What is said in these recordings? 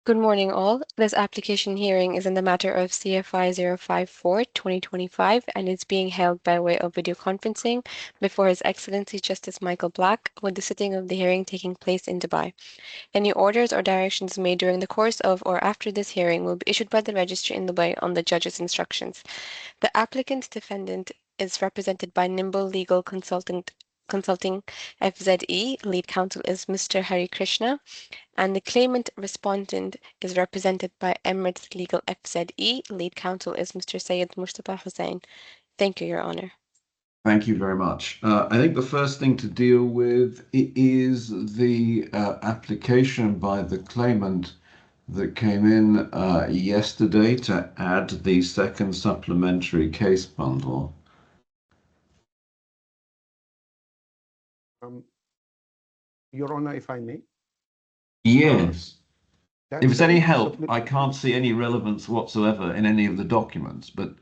Good morning, all. This application hearing is in the matter of CFI 054/2025 and is being held by way of video conferencing before His Excellency Justice Michael Black, with the sitting of the hearing taking place in Dubai. Any orders or directions made during the course of or after this hearing will be issued by the registry in Dubai on the judge's instructions. The applicant's defendant is represented by Nimble Legal Consulting FZE. Lead counsel is Mr. Hari Krishna, and the claimant respondent is represented by Emirates Legal FZE. Lead counsel is Mr. Sayed Mustafa Hussain. Thank you, Your Honor. Thank you very much. I think the first thing to deal with is the application by the claimant that came in yesterday to add the second supplementary case bundle. Your Honor, if I may. Yes. If it's any help, I can't see any relevance whatsoever in any of the documents, but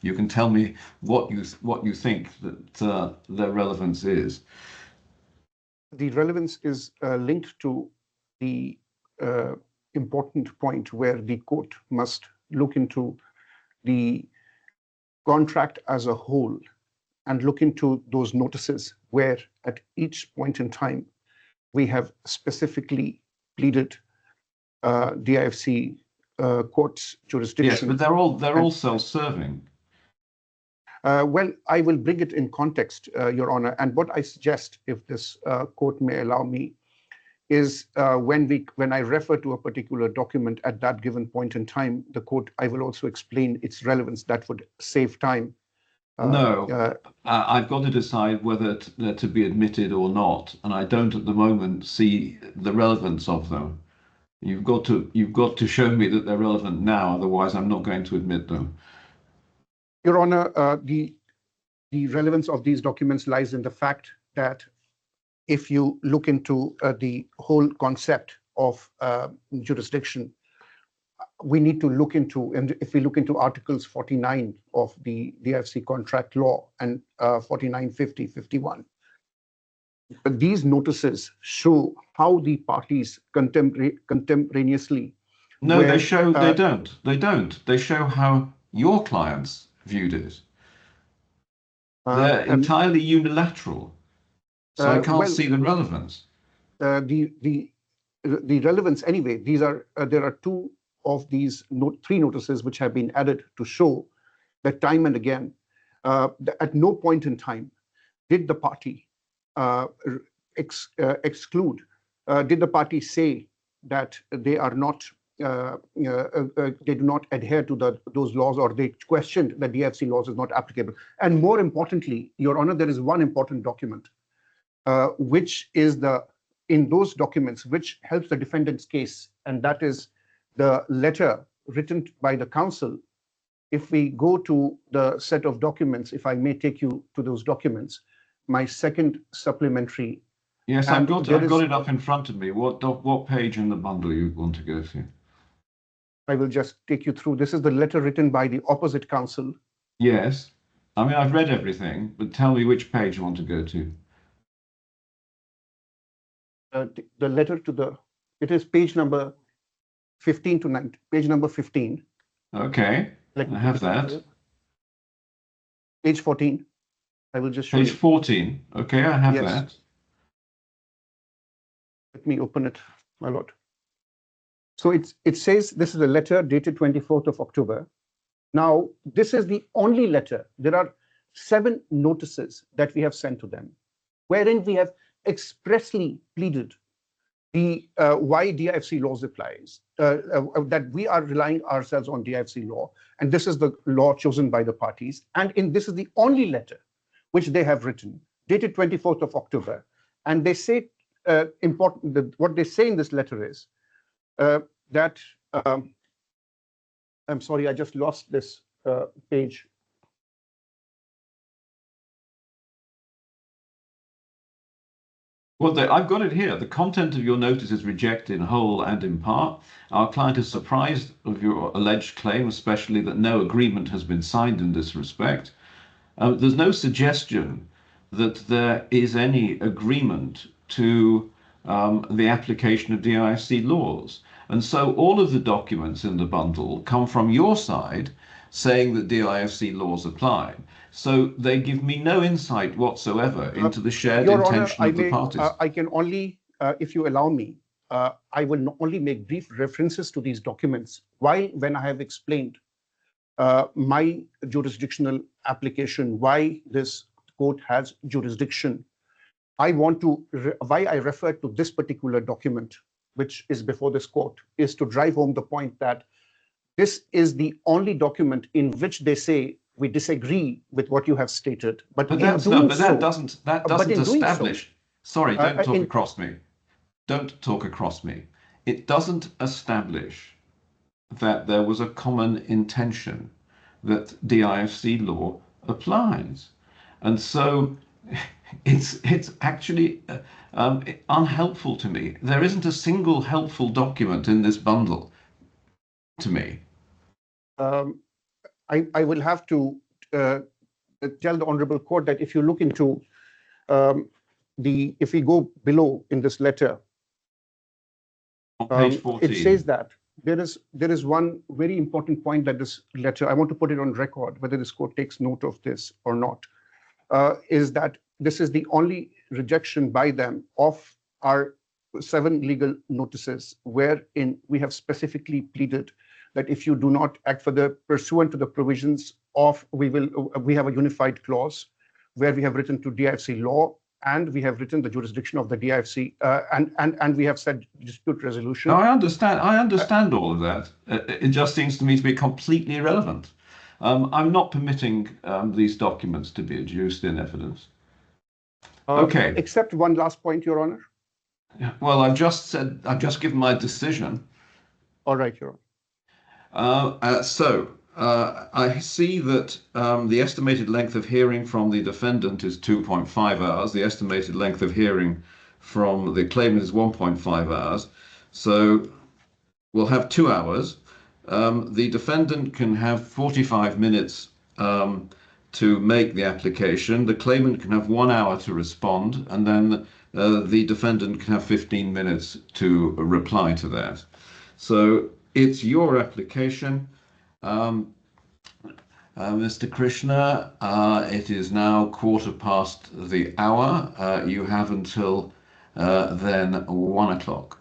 you can tell me what you think that their relevance is. The relevance is linked to the important point where the court must look into the contract as a whole and look into those notices where at each point in time we have specifically pleaded DIFC court's jurisdiction. Yes, but they're all self-serving. Well, I will bring it in context, Your Honor. And what I suggest, if this court may allow me, is when I refer to a particular document at that given point in time, I will also explain its relevance. That would save time. No, I've got to decide whether they're to be admitted or not, and I don't at the moment see the relevance of them. You've got to show me that they're relevant now, otherwise I'm not going to admit them. Your Honor, the relevance of these documents lies in the fact that if you look into the whole concept of jurisdiction, we need to look into, and if we look into Articles 49 of the DIFC contract law and 49, 50, 51, these notices show how the parties contemporaneously. No, they show they don't. They don't. They show how your clients viewed it. They're entirely unilateral, so I can't see the relevance. The relevance anyway. These are there are two of these three notices which have been added to show that time and again, at no point in time did the party exclude. Did the party say that they are not? They do not adhere to those laws, or they questioned that DFC laws is not applicable. And more importantly, Your Honor, there is one important document, which is in those documents which helps the defendant's case, and that is the letter written by the counsel. If we go to the set of documents, if I may take you to those documents, my second supplementary. Yes, I've got it up in front of me. What page in the bundle you want to go to? I will just take you through. This is the letter written by the opposite counsel. Yes. I mean, I've read everything, but tell me which page you want to go to. The letter it is page number 15 to 9, page number 15. Okay, I have that. Page 14. I will just show you. Page 14. Okay, I have that. Let me open it, my lord. So it says this is a letter dated 24th of October. Now, this is the only letter. There are 7 notices that we have sent to them, wherein we have expressly pleaded the why DIFC laws applies, that we are relying ourselves on DIFC law, and this is the law chosen by the parties. And this is the only letter which they have written, dated 24th of October. And they say, what they say in this letter is that, I'm sorry, I just lost this page. Well, I've got it here. The content of your notice is rejected in whole and in part. Our client is surprised of your alleged claim, especially that no agreement has been signed in this respect. There's no suggestion that there is any agreement to the application of DIFC laws. And so all of the documents in the bundle come from your side saying that DIFC laws apply. So they give me no insight whatsoever into the shared Your Honor, intention of the parties. I can only, if you allow me, I will only make brief references to these documents when I have explained my jurisdictional application, why this court has jurisdiction. I want to, why I refer to this particular document, which is before this court, is to drive home the point that this is the only document in which they say we disagree with what you have stated. But that doesn't establish. Sorry, don't talk across me. Don't talk across me. It doesn't establish that there was a common intention that DIFC law applies. And so it's actually unhelpful to me. There isn't a single helpful document in this bundle to me. I will have to tell the Honorable Court that if you look into if we go below in this letter, on page 14. It says that there is one very important point that this letter, I want to put it on record, whether this court takes note of this or not, is that this is the only rejection by them of our 7 legal notices, wherein we have specifically pleaded that if you do not act pursuant to the provisions of, we have a unified clause where we have written to DIFC law, and we have written the jurisdiction of the DIFC, and we have said dispute resolution. No, I understand all of that. It just seems to me to be completely irrelevant. I'm not permitting these documents to be adduced in evidence. Okay. Except one last point, Your Honor. Well, I've just given my decision. All right, Your Honor. I see that the estimated length of hearing from the defendant is 2.5 hours. The estimated length of hearing from the claimant is 1.5 hours. So we'll have 2 hours. The defendant can have 45 minutes to make the application. The claimant can have 1 hour to respond, and then the defendant can have 15 minutes to reply to that. So it's your application. Mr. Krishna, it is now 1:15 the hour. You have until then 1 o'clock.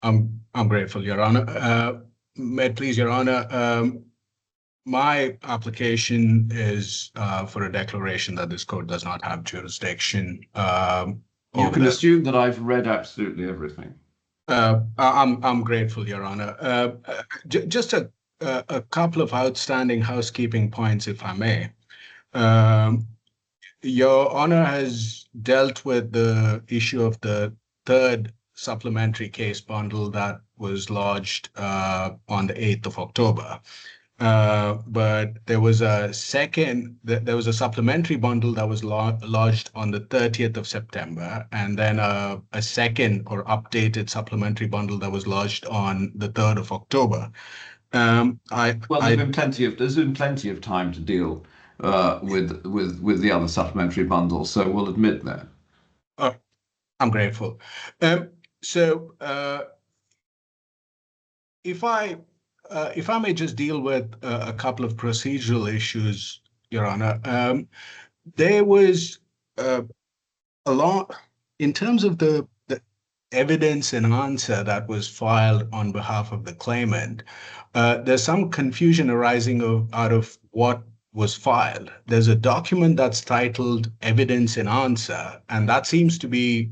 I'm grateful, Your Honor. May it please Your Honor, my application is for a declaration that this court does not have jurisdiction. You can assume that I've read absolutely everything. I'm grateful, Your Honor. Just a couple of outstanding housekeeping points, if I may. Your Honor has dealt with the issue of the third supplementary case bundle that was lodged on the 8th of October. But there was a supplementary bundle that was lodged on the 30th of September, and then a second or updated supplementary bundle that was lodged on the 3rd of October. There's been plenty of time to deal with the other supplementary bundles, so we'll admit that. I'm grateful. If I may just deal with a couple of procedural issues, Your Honor, there was a lot in terms of the evidence and answer that was filed on behalf of the claimant. There's some confusion arising out of what was filed. There's a document that's titled Evidence and Answer, and that seems to be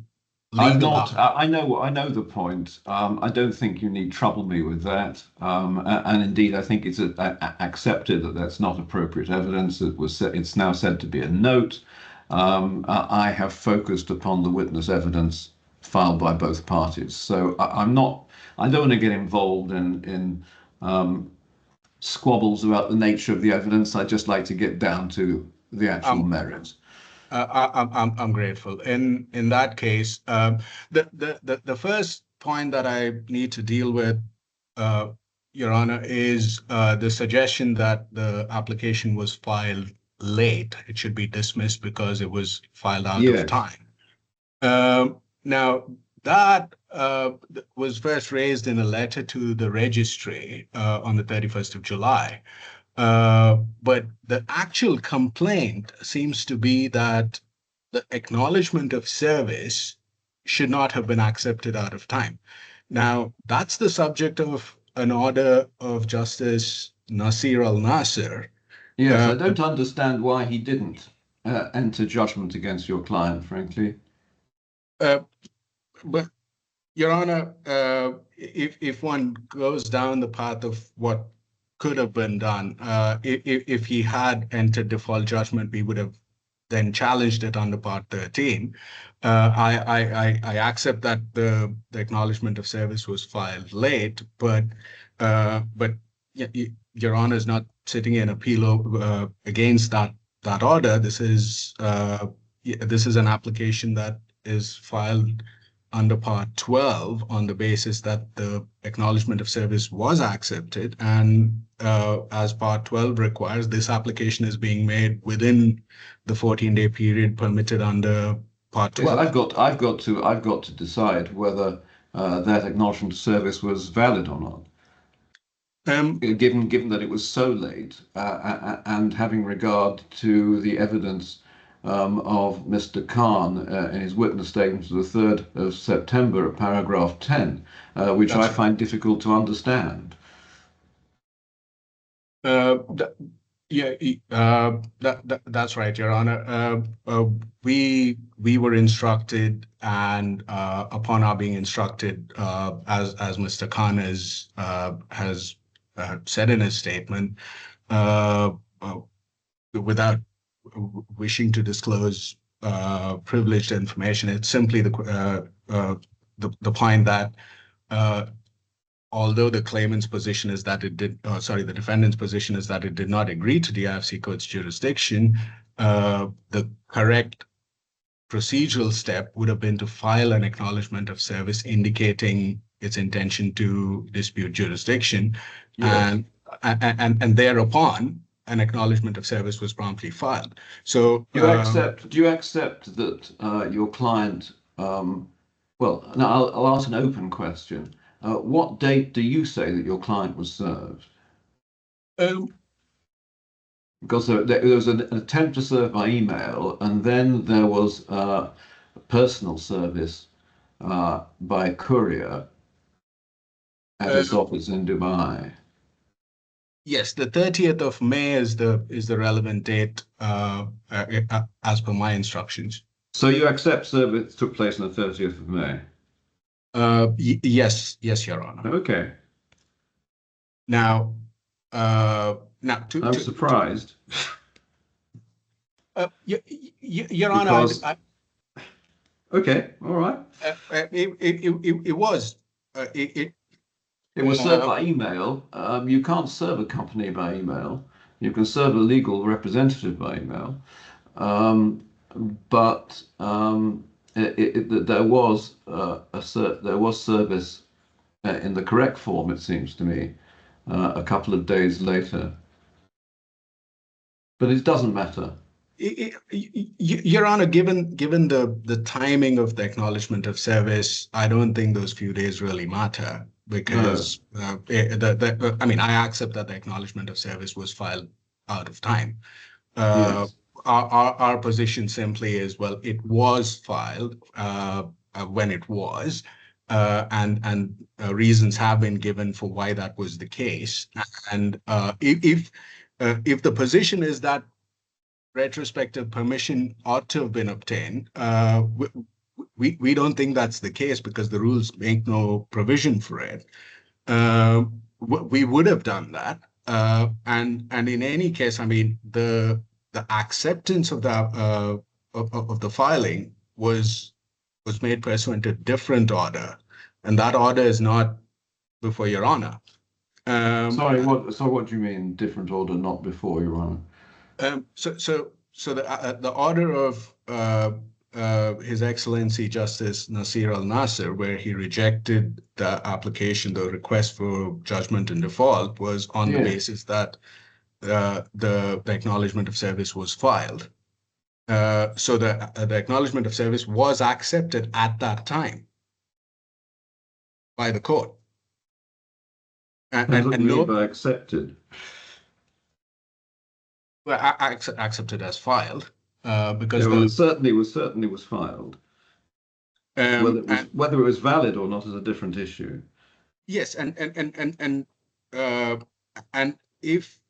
legal. I know the point. I don't think you need trouble me with that. And indeed, I think it's accepted that that's not appropriate evidence. It's now said to be a note. I have focused upon the witness evidence filed by both parties. So I don't want to get involved in squabbles about the nature of the evidence. I'd just like to get down to the actual merits. I'm grateful. In that case, the first point that I need to deal with, Your Honor, is the suggestion that the application was filed late. It should be dismissed because it was filed out of time. Now, that was first raised in a letter to the registry on the 31st of July. But the actual complaint seems to be that the acknowledgement of service should not have been accepted out of time. Now, that's the subject of an order of Justice Nasir al-Nasir. Yes, I don't understand why he didn't enter judgment against your client, frankly. But Your Honor, if one goes down the path of what could have been done, if he had entered default judgment, we would have then challenged it under Part 13. I accept that the acknowledgement of service was filed late, but Your Honor is not sitting in appeal against that order. This is an application that is filed under Part 12 on the basis that the acknowledgement of service was accepted. And as Part 12 requires, this application is being made within the 14-day period permitted under Part 12. Well, I've got to decide whether that acknowledgement of service was valid or not. Given that it was so late, and having regard to the evidence of Mr. Khan in his witness statement of the 3rd of September at paragraph 10, which I find difficult to understand. That's right, Your Honor. We were instructed, and upon our being instructed, as Mr. Khan has said in his statement, without wishing to disclose privileged information, it's simply the point that although the claimant's position is that it did, the defendant's position is that it did not agree to the IFC Court's jurisdiction, the correct procedural step would have been to file an acknowledgement of service indicating its intention to dispute jurisdiction. Yes. And thereopon, an acknowledgement of service was promptly filed. So do you accept that your client, well, now I'll ask an open question. What date do you say that your client was served? Because there was an attempt to serve by email, and then there was a personal service by courier at his office in Dubai. Yes, the 30th of May is the relevant date as per my instructions. So you accept service took place on the 30th of May? Yes, Your Honor. Okay. Now, I'm surprised. Your Honor, okay, all right. It was. It was served by email. You can't serve a company by email. You can serve a legal representative by email. But there was service in the correct form, it seems to me, a couple of days later. But it doesn't matter. Your Honor, given the timing of the acknowledgement of service, I don't think those few days really matter, because I accept that the acknowledgement of service was filed out of time. Yes. Our position simply is, well, it was filed when it was, and reasons have been given for why that was the case. And if the position is that retrospective permission ought to have been obtained, we don't think that's the case, because the rules make no provision for it. We would have done that, and in any case, I mean, the acceptance of the filing was made pursuant to a different order, and that order is not before Your Honor. Sorry, what do you mean different order, not before Your Honor? So the order of His Excellency Justice Nasir al-Nasir, where he rejected the application, the request for judgment in default, was on the basis that the acknowledgement of service was filed. So the acknowledgement of service was accepted at that time. by the court. Depends what you And mean no, by accepted. well, accepted as filed, Yeah, because well, the it certainly was filed. and Whether it was valid or not is a different issue. yes, uh, and if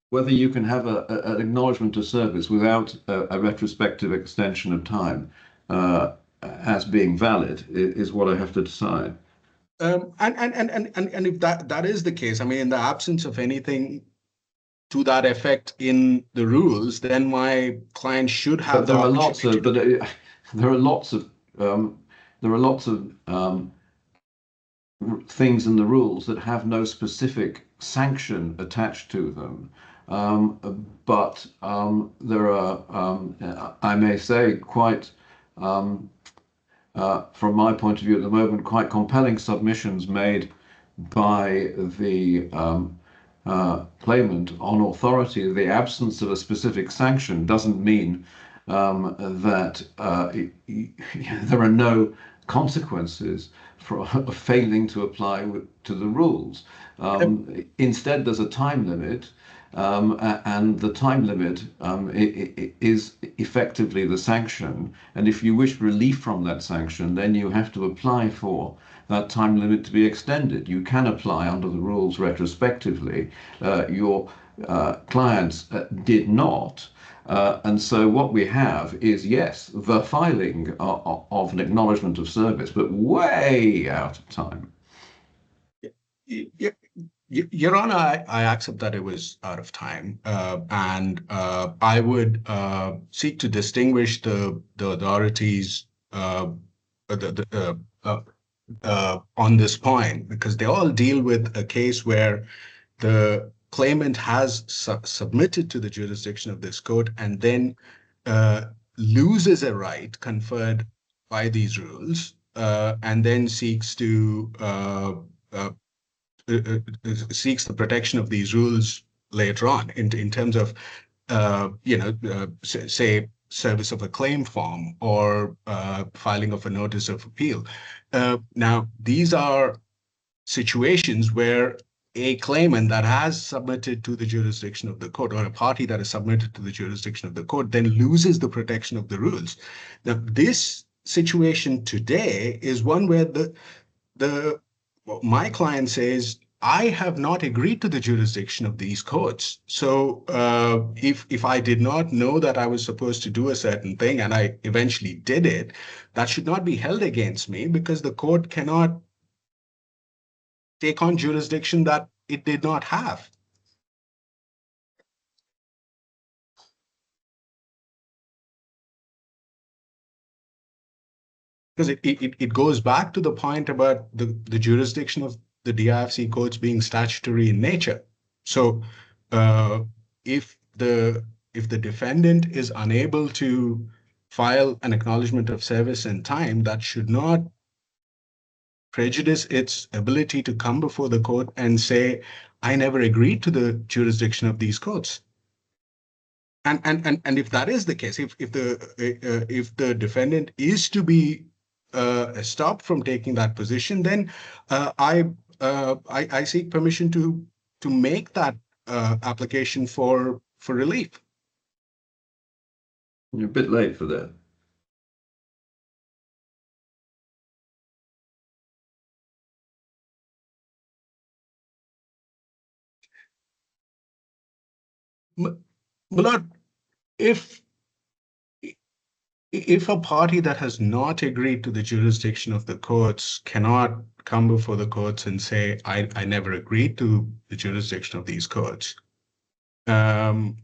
Whether you can have an acknowledgement of service without a retrospective extension of time uh, as being valid is what I have to decide. and if that is the case, I mean, in the absence of anything to that effect in the rules, then my client should have But the there are lots opportunity of, to. but there are lots of, there are lots of things in the rules that have no specific sanction attached to them. But there are, I may say, quite, from my point of view at the moment, quite compelling submissions made by the claimant on authority. The absence of a specific sanction doesn't mean that there are no consequences for failing to apply to the rules. Instead, there's a time limit, and the time limit is effectively the sanction. And if you wish relief from that sanction, then you have to apply for that time limit to be extended. You can apply under the rules retrospectively. Your clients did not. And so what we have is, yes, the filing of an acknowledgement of service, but way out of time. Yeah, Your Honor, I accept that it was out of time, and I would seek to distinguish the authorities on this point, because they all deal with a case where the claimant has submitted to the jurisdiction of this court and then uh, loses a right conferred by these rules, and then uh, seeks the protection of these rules later on in terms of say service of a claim form or filing of a notice of appeal. Now these are situations where a claimant that has submitted to the jurisdiction of the court, or a party that is submitted to the jurisdiction of the court, then loses the protection of the rules. Now this situation today is one where the my client says, I have not agreed to the jurisdiction of these courts. So if I did not know that I was supposed to do a certain thing and I eventually did it, that should not be held against me, because the court cannot take on jurisdiction that it did not have. Because it goes back to the point about the jurisdiction of the DIFC courts being statutory in nature. So uh, if the defendant is unable to file an acknowledgement of service in time, that should not prejudice its ability to come before the court and say, I never agreed to the jurisdiction of these courts. And if that is the case, if the defendant is to be stopped from taking that position, then I seek permission to make that application for relief. You're a bit late for that. Milord, if if a party that has not agreed to the jurisdiction of the courts cannot come before the courts and say, I never agreed to the jurisdiction of these courts, then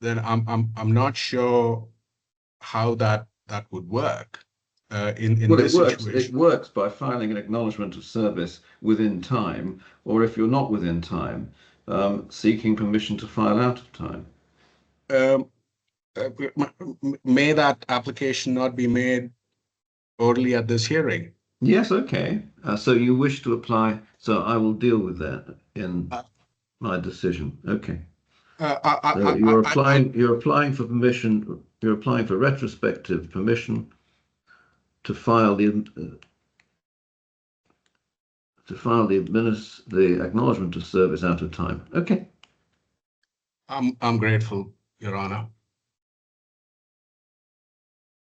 I'm not sure how that would work in Well, this it situation. works by filing an acknowledgement of service within time, or if you're not within time, seeking permission to file out of time. Um, may that application not be made orally at this hearing? Yes, okay. So you wish to apply, so I will deal with that in Uh, my decision. Okay. So I you're applying for permission, you're applying for retrospective permission to file to file the acknowledgement of service out of time. Okay. I'm grateful, Your Honor.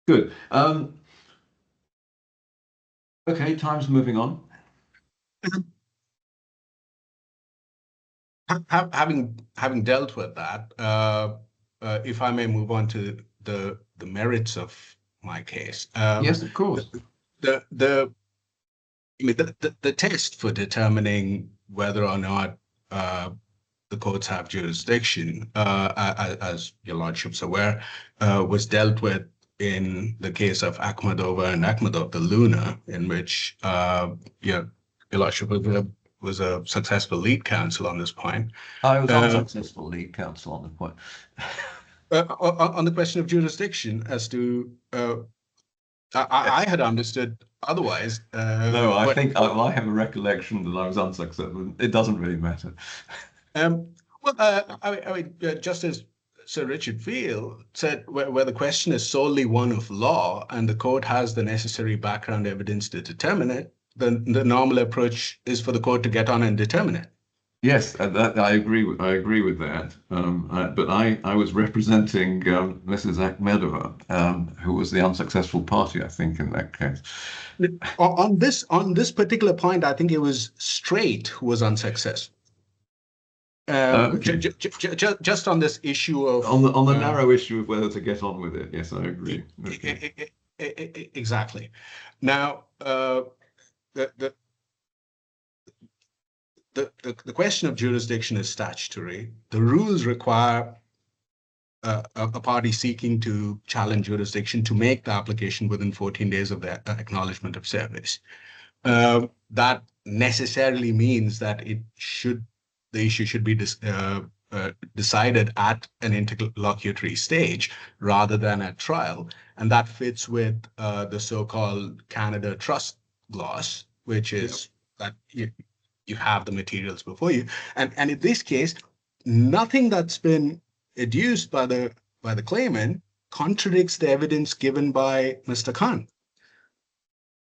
Good. Okay, time's moving on. Having dealt with that, if I may move on to the merits of my case. Yes, of course. The I mean, the test for determining whether or not the courts have jurisdiction, as your lordship's aware, was dealt with in the case of Akhmadova and Akhmadov, the Luna, in which your lordship was a successful lead counsel on this point. I was unsuccessful lead counsel on the point. On the question of jurisdiction, as to I had understood otherwise. No, I think I have a recollection that I was unsuccessful. It doesn't really matter. Well, I mean, just as Sir Richard Field said, where the question is solely one of law and the court has the necessary background evidence to determine it, then the normal approach is for the court to get on and determine it. Yes, I agree with that. But I was representing Mrs. Akhmedova, who was the unsuccessful party, I think, in that case. On this particular point, I think it was Straight who was unsuccessful. Okay. Just on this issue of on the narrow issue of whether to get on with it. Yes, I agree. Okay. Exactly. Now, the question of jurisdiction is statutory. The rules require a party seeking to challenge jurisdiction to make the application within 14 days of the acknowledgement of service. That necessarily means that the issue should be decided at an interlocutory stage rather than at trial. And that fits with the so-called Canada Trust Gloss, which is that you have the materials before you. And in this case, nothing that's been adduced by the claimant contradicts the evidence given by Mr. Khan.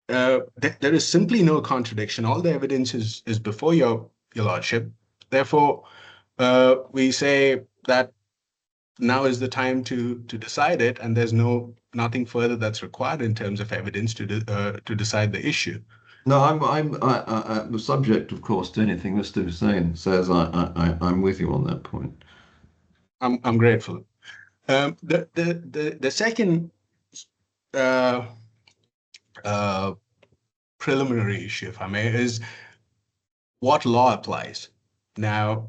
There is simply no contradiction. All the evidence is before your lordship. Therefore, we say that now is the time to decide it, and there's nothing further that's required in terms of evidence to decide the issue. No, I'm subject, of course, to anything Mr. Hussain says. I'm with you on that point. I'm grateful. The second preliminary issue, if I may, is what law applies. Now,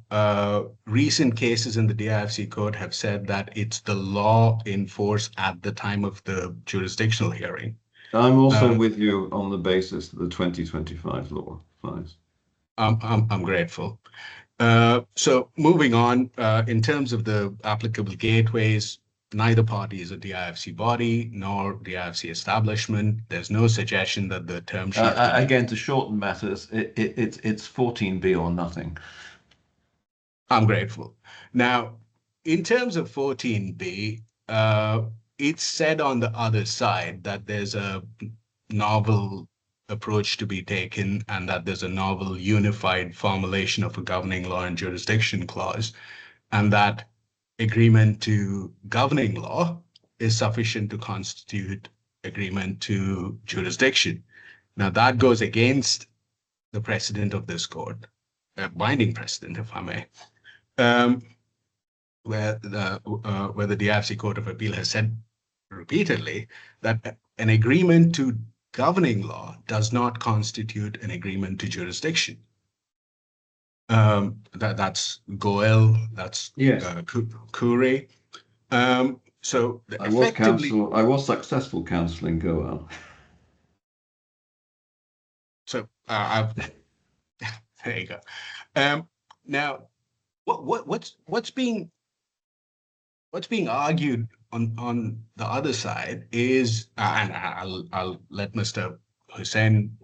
recent cases in the DIFC Code have said that it's the law in force at the time of the jurisdictional hearing. I'm also with you on the basis that the 2025 law applies. I'm grateful. So moving on, in terms of the applicable gateways, neither party is a DIFC body nor DIFC establishment. There's no suggestion that the term sheet... Again, to shorten matters, it's 14B or nothing. I'm grateful. Now, in terms of 14B, it's said on the other side that there's a novel approach to be taken and that there's a novel unified formulation of a governing law and jurisdiction clause, and that agreement to governing law is sufficient to constitute agreement to jurisdiction. Now, that goes against the precedent of this court, a binding precedent, if I may. Where the DIFC Court of Appeal has said repeatedly that an agreement to governing law does not constitute an agreement to jurisdiction. That's Goel, that's yes. Kure. So I was successful counseling Goel. So there you go. Now, what's being argued on the other side is, and I'll let Mr. Hussain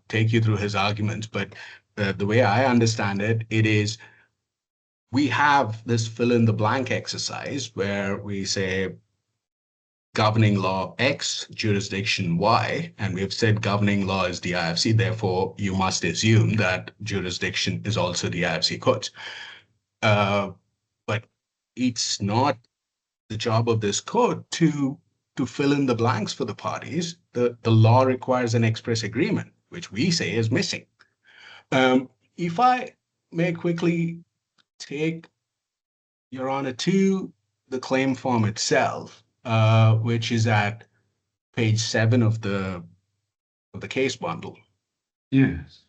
take you through his arguments, but the way I understand it, it is we have this fill in the blank exercise where we say governing law X, jurisdiction Y, and we've said governing law is the IFC, therefore you must assume that jurisdiction is also the IFC courts. But it's not the job of this court to fill in the blanks for the parties. The law requires an express agreement, which we say is missing. If I may quickly take Your Honor to the claim form itself, which is at page 7 of the case bundle. Yes.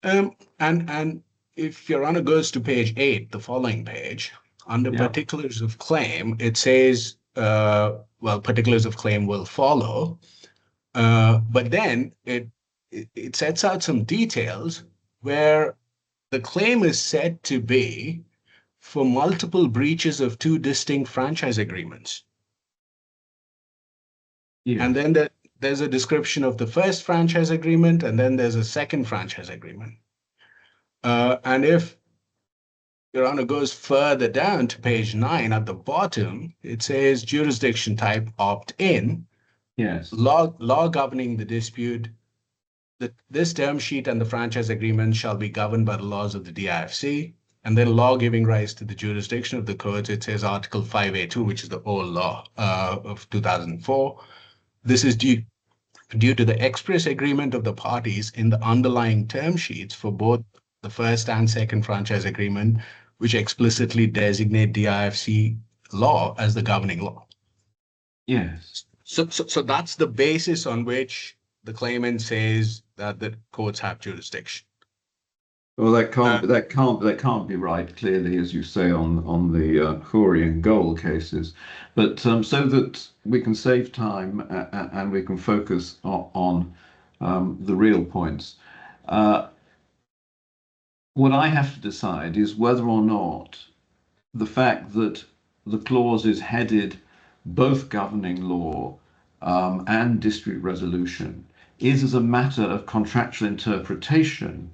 And if Your Honor goes to page 8, the following page, under particulars of claim, it says, well, particulars of claim will follow, but then it sets out some details where the claim is said to be for multiple breaches of 2 distinct franchise agreements. Yes. And then there's a description of the first franchise agreement, and then there's a second franchise agreement. And if Your Honor goes further down to page 9 at the bottom, it says jurisdiction type opt-in. Yes. Law governing the dispute. This term sheet and the franchise agreement shall be governed by the laws of the DIFC. And then law giving rise to the jurisdiction of the courts, it says Article 5A2, which is the old law of 2004. This is due to the express agreement of the parties in the underlying term sheets for both the first and second franchise agreement, which explicitly designate DIFC law as the governing law. Yes. So that's the basis on which the claimant says that the courts have jurisdiction. Well, that can't be right, clearly, as you say, on the Khoury and Goal cases. But so that we can save time and we can focus on the real points, what I have to decide is whether or not the fact that the clause is headed both governing law and dispute resolution is, as a matter of contractual interpretation,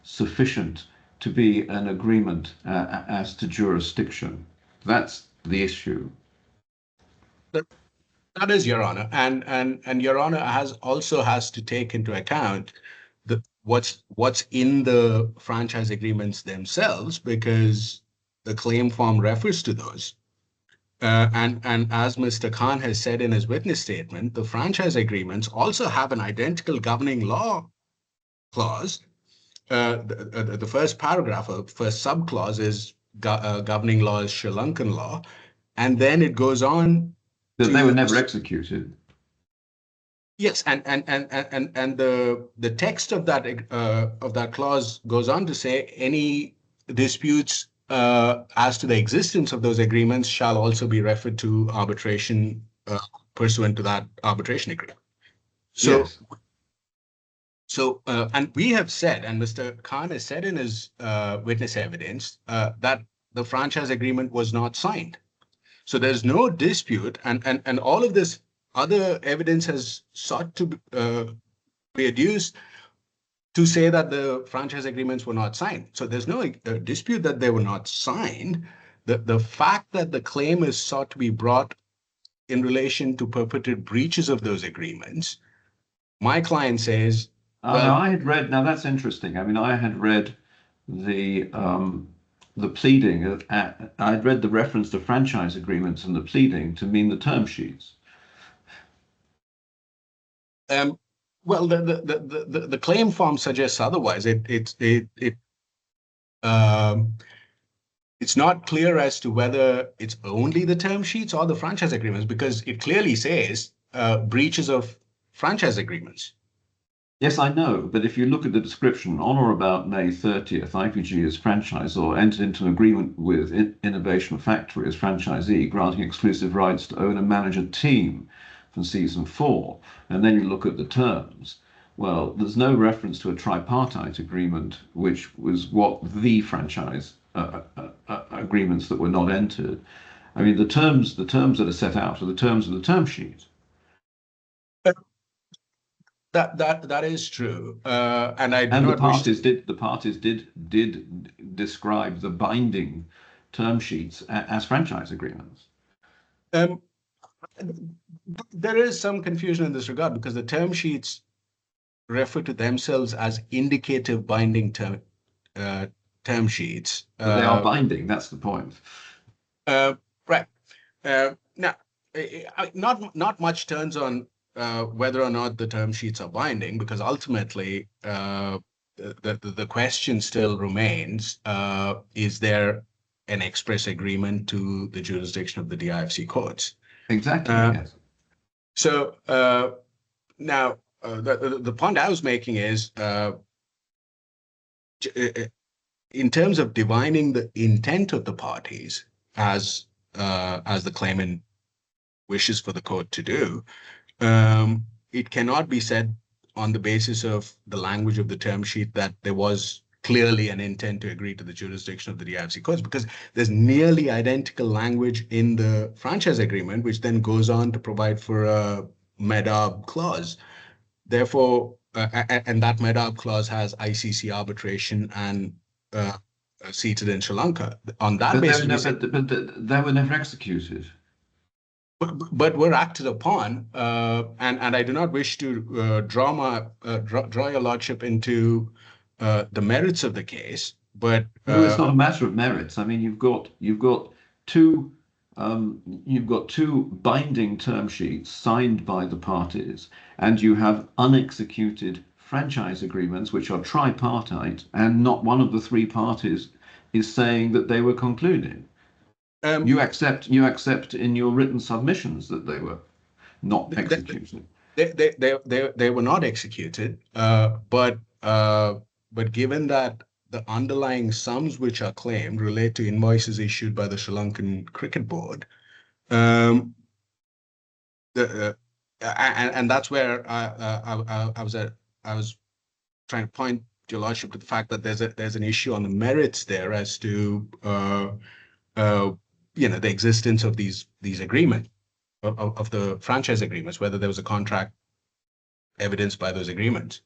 sufficient to be an agreement as to jurisdiction. That's the issue. That is, Your Honor, and Your Honor also has to take into account what's in the franchise agreements themselves, because the claim form refers to those. And as Mr. Khan has said in his witness statement, the franchise agreements also have an identical governing law clause. The first paragraph, or first subclause, is governing law is Sri Lankan law, and then it goes on. That they were never executed. Yes, and the text of that clause goes on to say any disputes as to the existence of those agreements shall also be referred to arbitration pursuant to that arbitration agreement. So. Yes. So, and we have said, and Mr. Khan has said in his witness evidence that the franchise agreement was not signed. So there's no dispute, and all of this other evidence has sought to be adduced to say that the franchise agreements were not signed. So there's no dispute that they were not signed. The fact that the claim is sought to be brought in relation to perpetrated breaches of those agreements, my client says, well, I had read. Now that's interesting. I mean, I had read the pleading. I'd read the reference to franchise agreements and the pleading to mean the term sheets. Well, the claim form suggests otherwise. It's not clear as to whether it's only the term sheets or the franchise agreements, because it clearly says breaches of franchise agreements. Yes, I know, but if you look at the description, on or about May 30th, IPG as franchisor entered into an agreement with Innovation Factory as franchisee, granting exclusive rights to own and manage a team from season 4. And then you look at the terms. Well, there's no reference to a tripartite agreement, which was what the franchise agreements that were not entered. I mean, the terms that are set out are the terms of the term sheet. That is true, and I do not the parties did describe the binding term sheets as franchise agreements. There is some confusion in this regard because the term sheets refer to themselves as indicative binding term sheets. But they are binding. That's the point. Right. Now, not much turns on whether or not the term sheets are binding, because ultimately the question still remains: is there an express agreement to the jurisdiction of the DIFC courts? Exactly. Yes. So now the point I was making is, in terms of divining the intent of the parties, as the claimant wishes for the court to do, it cannot be said on the basis of the language of the term sheet that there was clearly an intent to agree to the jurisdiction of the DIFC courts, because there's nearly identical language in the franchise agreement, which then goes on to provide for a MEDAB clause. Therefore, and that MEDAB clause has ICC arbitration and seated in Sri Lanka. On that But basis, they were never executed. but were acted upon, and I do not wish to draw your lordship into the merits of the case. But No, it's not a matter of merits. I mean, you've got two binding term sheets signed by the parties, and you have unexecuted franchise agreements which are tripartite, and not one of the three parties is saying that they were concluded. You accept in your written submissions that they were not executed. They were not executed, but given that the underlying sums which are claimed relate to invoices issued by the Sri Lankan Cricket Board, and that's where I was trying to point your lordship to the fact that there's an issue on the merits there as to the existence of these agreements, of the franchise agreements, whether there was a contract evidenced by those agreements.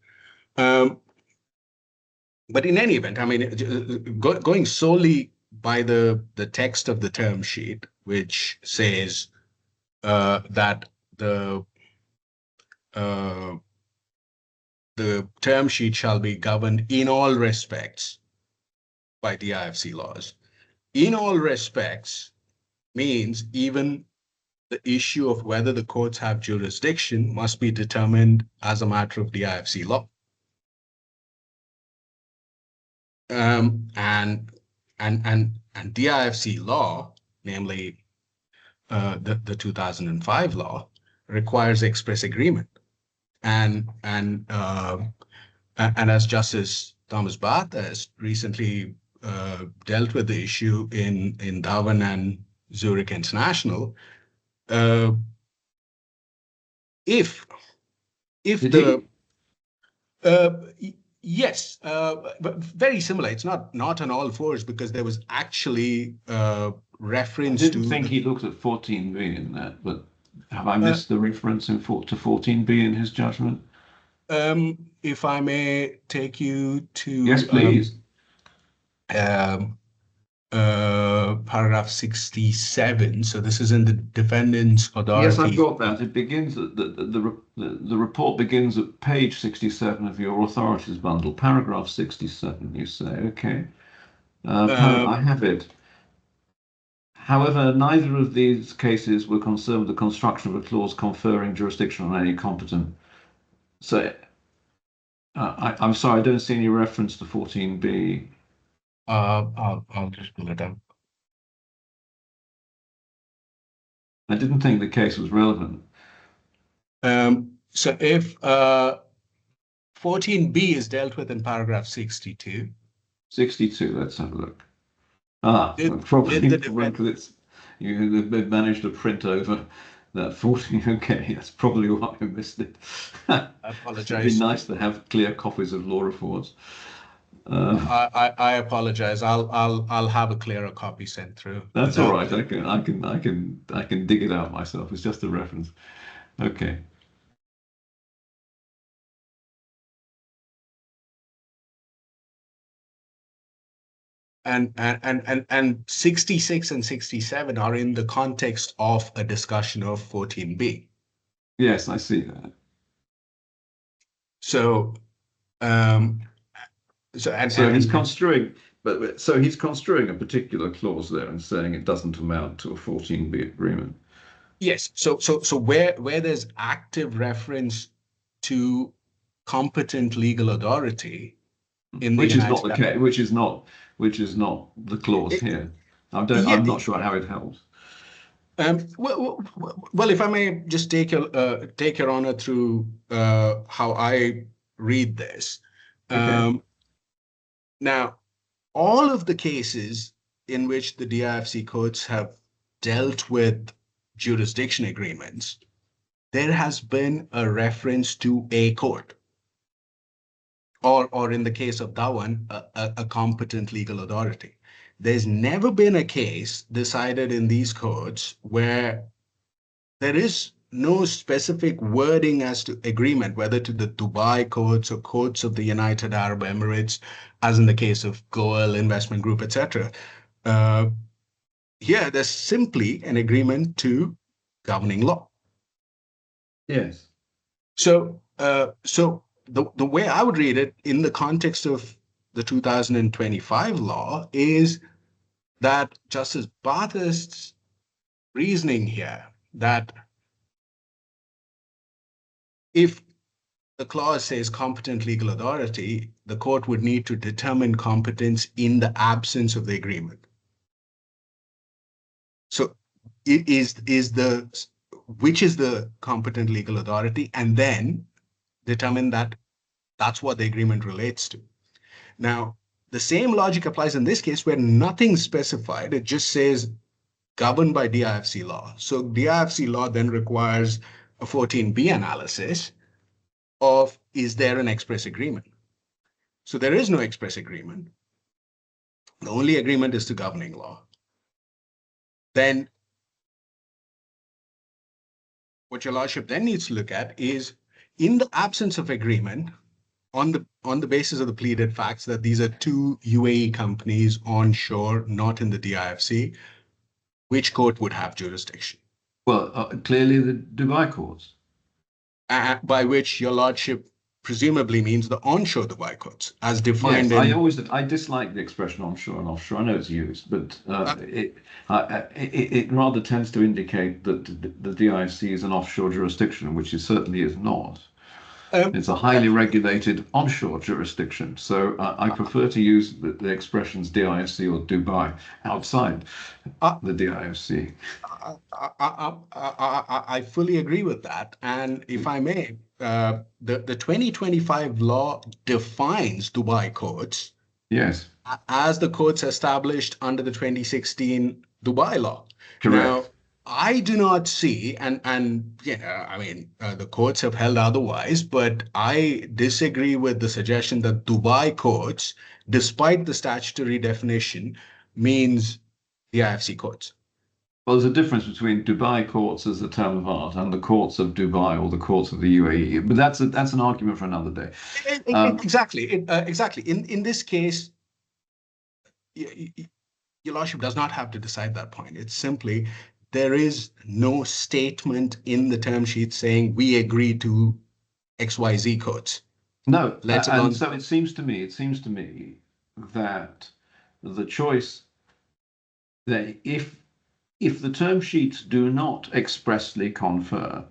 But in any event, I mean, going solely by the text of the term sheet, which says that the term sheet shall be governed in all respects by DIFC laws. In all respects means even the issue of whether the courts have jurisdiction must be determined as a matter of DIFC law. And DIFC law, namely the 2005 law, requires express agreement. And as Justice Thomas Barth has recently dealt with the issue in Darwin and Zurich International, if the yes, but very similar. It's not on all fours, because there was actually reference to. I didn't think he looked at 14b in that, but have I missed the reference to 14b in his judgment? If I may take you to yes, please. Paragraph 67. So this is in the defendant's authority. Yes, I've got that. It begins at the report begins at page 67 of your authorities bundle, paragraph 67. You say, okay. I have it. However, neither of these cases were concerned with the construction of a clause conferring jurisdiction on any competent. So, I'm sorry, I don't see any reference to 14b. I'll just pull it up. I didn't think the case was relevant. So if 14b is dealt with in paragraph 62. 62, let's have a look. Probably you managed to print over that 14. Okay, that's probably why I missed it. I apologize. It'd be nice to have clear copies of law reports. I apologize. I'll have a clearer copy sent through. That's all right. I can dig it out myself. It's just a reference. Okay. and 66 and 67 are in the context of a discussion of 14B. Yes, I see that. So, um, So he's construing, so he's construing a particular clause there and saying it doesn't amount to a 14B agreement. yes. So where there's active reference to competent legal authority in the Which is not United the States. case, which is not the clause here. Yeah. I'm not sure how it helps. Well, if I may just take your honor through how I read this. Okay. Now, all of the cases in which the DIFC courts have dealt with jurisdiction agreements, there has been a reference to a court, or in the case of that one, a competent legal authority. There's never been a case decided in these courts where there is no specific wording as to agreement, whether to the Dubai courts or courts of the United Arab Emirates, as in the case of Goel Investment Group, etc. Here, there's simply an agreement to governing law. Yes. So, the way I would read it in the context of the 2025 law is that Justice Bathurst's reasoning here that if the clause says competent legal authority, the court would need to determine competence in the absence of the agreement. So it is which is the competent legal authority, and then determine that that's what the agreement relates to. Now, the same logic applies in this case where nothing's specified. It just says governed by DIFC law. So DIFC law then requires a 14B analysis of is there an express agreement? So there is no express agreement. The only agreement is to governing law. Then what your lordship then needs to look at is in the absence of agreement, on the basis of the pleaded facts that these are two UAE companies onshore, not in the DIFC, which court would have jurisdiction? Well, clearly the Dubai courts. By which your lordship presumably means the onshore Dubai courts, as defined Yes, in. I dislike the expression onshore and offshore. I know it's used, but it rather tends to indicate that the DIFC is an offshore jurisdiction, which it certainly is not. It's a highly regulated onshore jurisdiction. So I prefer to use the expressions DIFC or Dubai outside the DIFC. I fully agree with that. And if I may, the 2025 law defines Dubai courts Yes, as the courts established under the 2016 Dubai law. correct. Now, I do not see, and I mean, the courts have held otherwise, but I disagree with the suggestion that Dubai courts, despite the statutory definition, means the IFC courts. Well, there's a difference between Dubai courts as a term of art and the courts of Dubai or the courts of the UAE, but that's an argument for another day. Exactly. In this case, your lordship does not have to decide that point. It's simply there is no statement in the term sheet saying we agree to XYZ codes. No, Let alone. and so it seems to me that the choice that if the term sheets do not expressly confer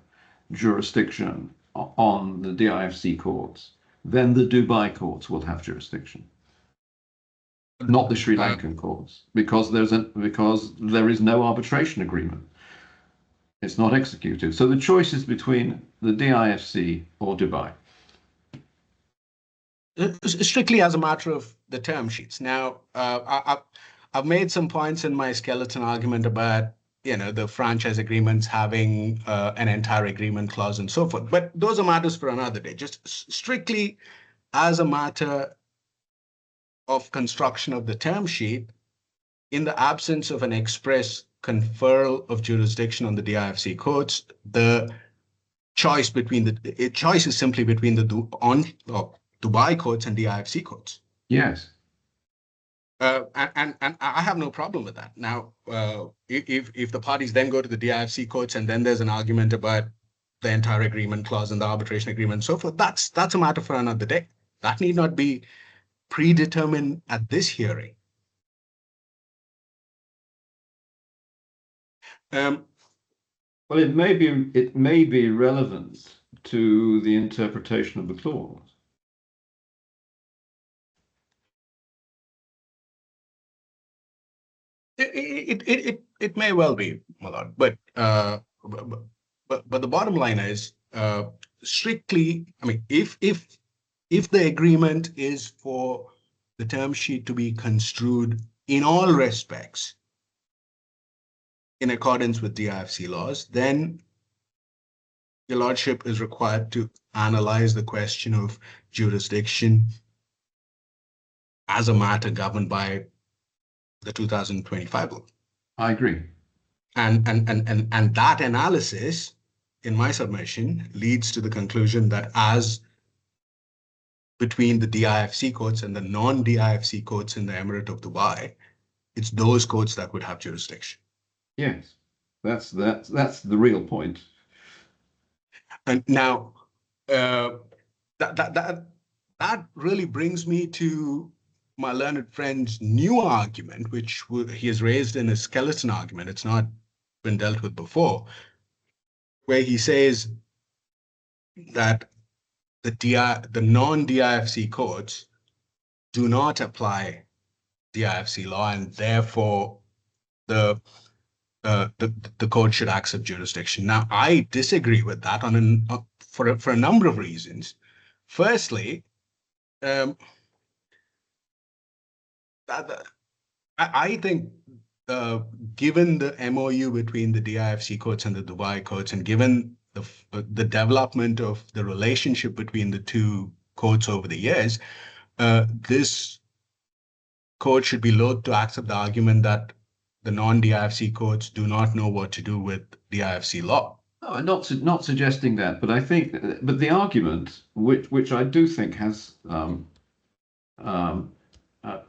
jurisdiction on the DIFC courts, then the Dubai courts will have jurisdiction, not the Sri Lankan courts, because there is no arbitration agreement. It's not executed. So the choice is between the DIFC or Dubai. Strictly as a matter of the term sheets. Now, I've made some points in my skeleton argument about the franchise agreements having an entire agreement clause and so forth. But those are matters for another day. Just strictly as a matter of construction of the term sheet, in the absence of an express conferral of jurisdiction on the DIFC courts, the choice is simply between the Dubai courts and DIFC courts. Yes. And I have no problem with that. Now, if the parties then go to the DIFC courts and then there's an argument about the entire agreement clause and the arbitration agreement and so forth, that's a matter for another day. That need not be predetermined at this hearing. Well, it may be relevant to the interpretation of the clause. It may well be, Malad, but the bottom line is strictly. I mean, if the agreement is for the term sheet to be construed in all respects in accordance with DIFC laws, then your lordship is required to analyze the question of jurisdiction as a matter governed by the 2025 law. I agree. And that analysis, in my submission, leads to the conclusion that as between the DIFC courts and the non-DIFC courts in the Emirate of Dubai, it's those courts that would have jurisdiction. Yes, that's the real point. And now, that really brings me to my learned friend's new argument, which he has raised in a skeleton argument. It's not been dealt with before, where he says that the non-DIFC courts do not apply DIFC law, and therefore the court should accept jurisdiction. Now, I disagree with that for a number of reasons. Firstly, I think given the MOU between the DIFC courts and the Dubai courts, and given the development of the relationship between the two courts over the years, this court should be loath to accept the argument that the non-DIFC courts do not know what to do with DIFC law. No, I'm not suggesting that, but I think, but the argument, which I do think has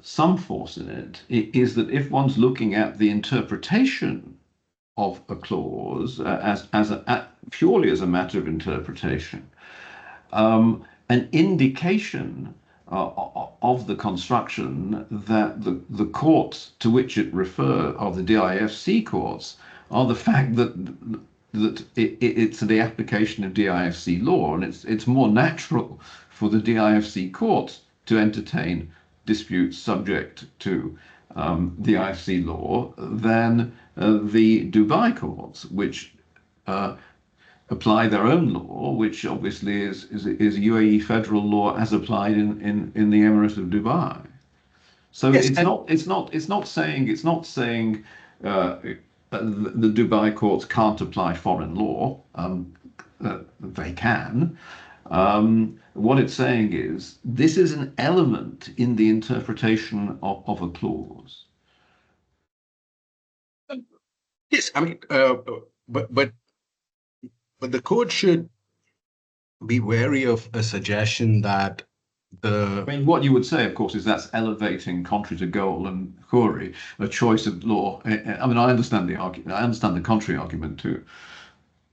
some force in it, is that if one's looking at the interpretation of a clause purely as a matter of interpretation, an indication of the construction that the courts to which it refers, of the DIFC courts, are the fact that it's the application of DIFC law, and it's more natural for the DIFC courts to entertain disputes subject to DIFC law than the Dubai courts, which apply their own law, which obviously is UAE federal law as applied in the Emirate of Dubai. So yes, it's not saying the Dubai courts can't apply foreign law. They can. What it's saying is this is an element in the interpretation of a clause. Yes, I mean, but the court should be wary of a suggestion that I mean, what you would say, of course, is that's elevating, contrary to Goal and Khoury, a choice of law. I mean, I understand the argument. I understand the contrary argument too.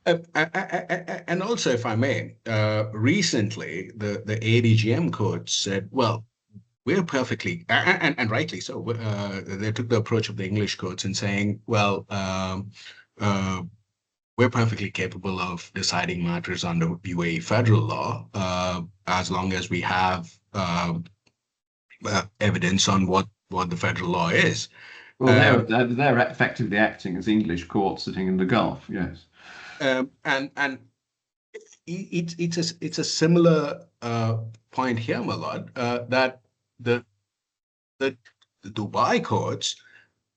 And also, if I may, recently the ADGM court said, well, we're perfectly, and rightly so, they took the approach of the English courts in saying, well, we're perfectly capable of deciding matters under UAE federal law, as long as we have evidence on what the federal law is. Well, they're effectively acting as English courts sitting in the Gulf, yes. And it's a similar point here, Malad, that the Dubai courts,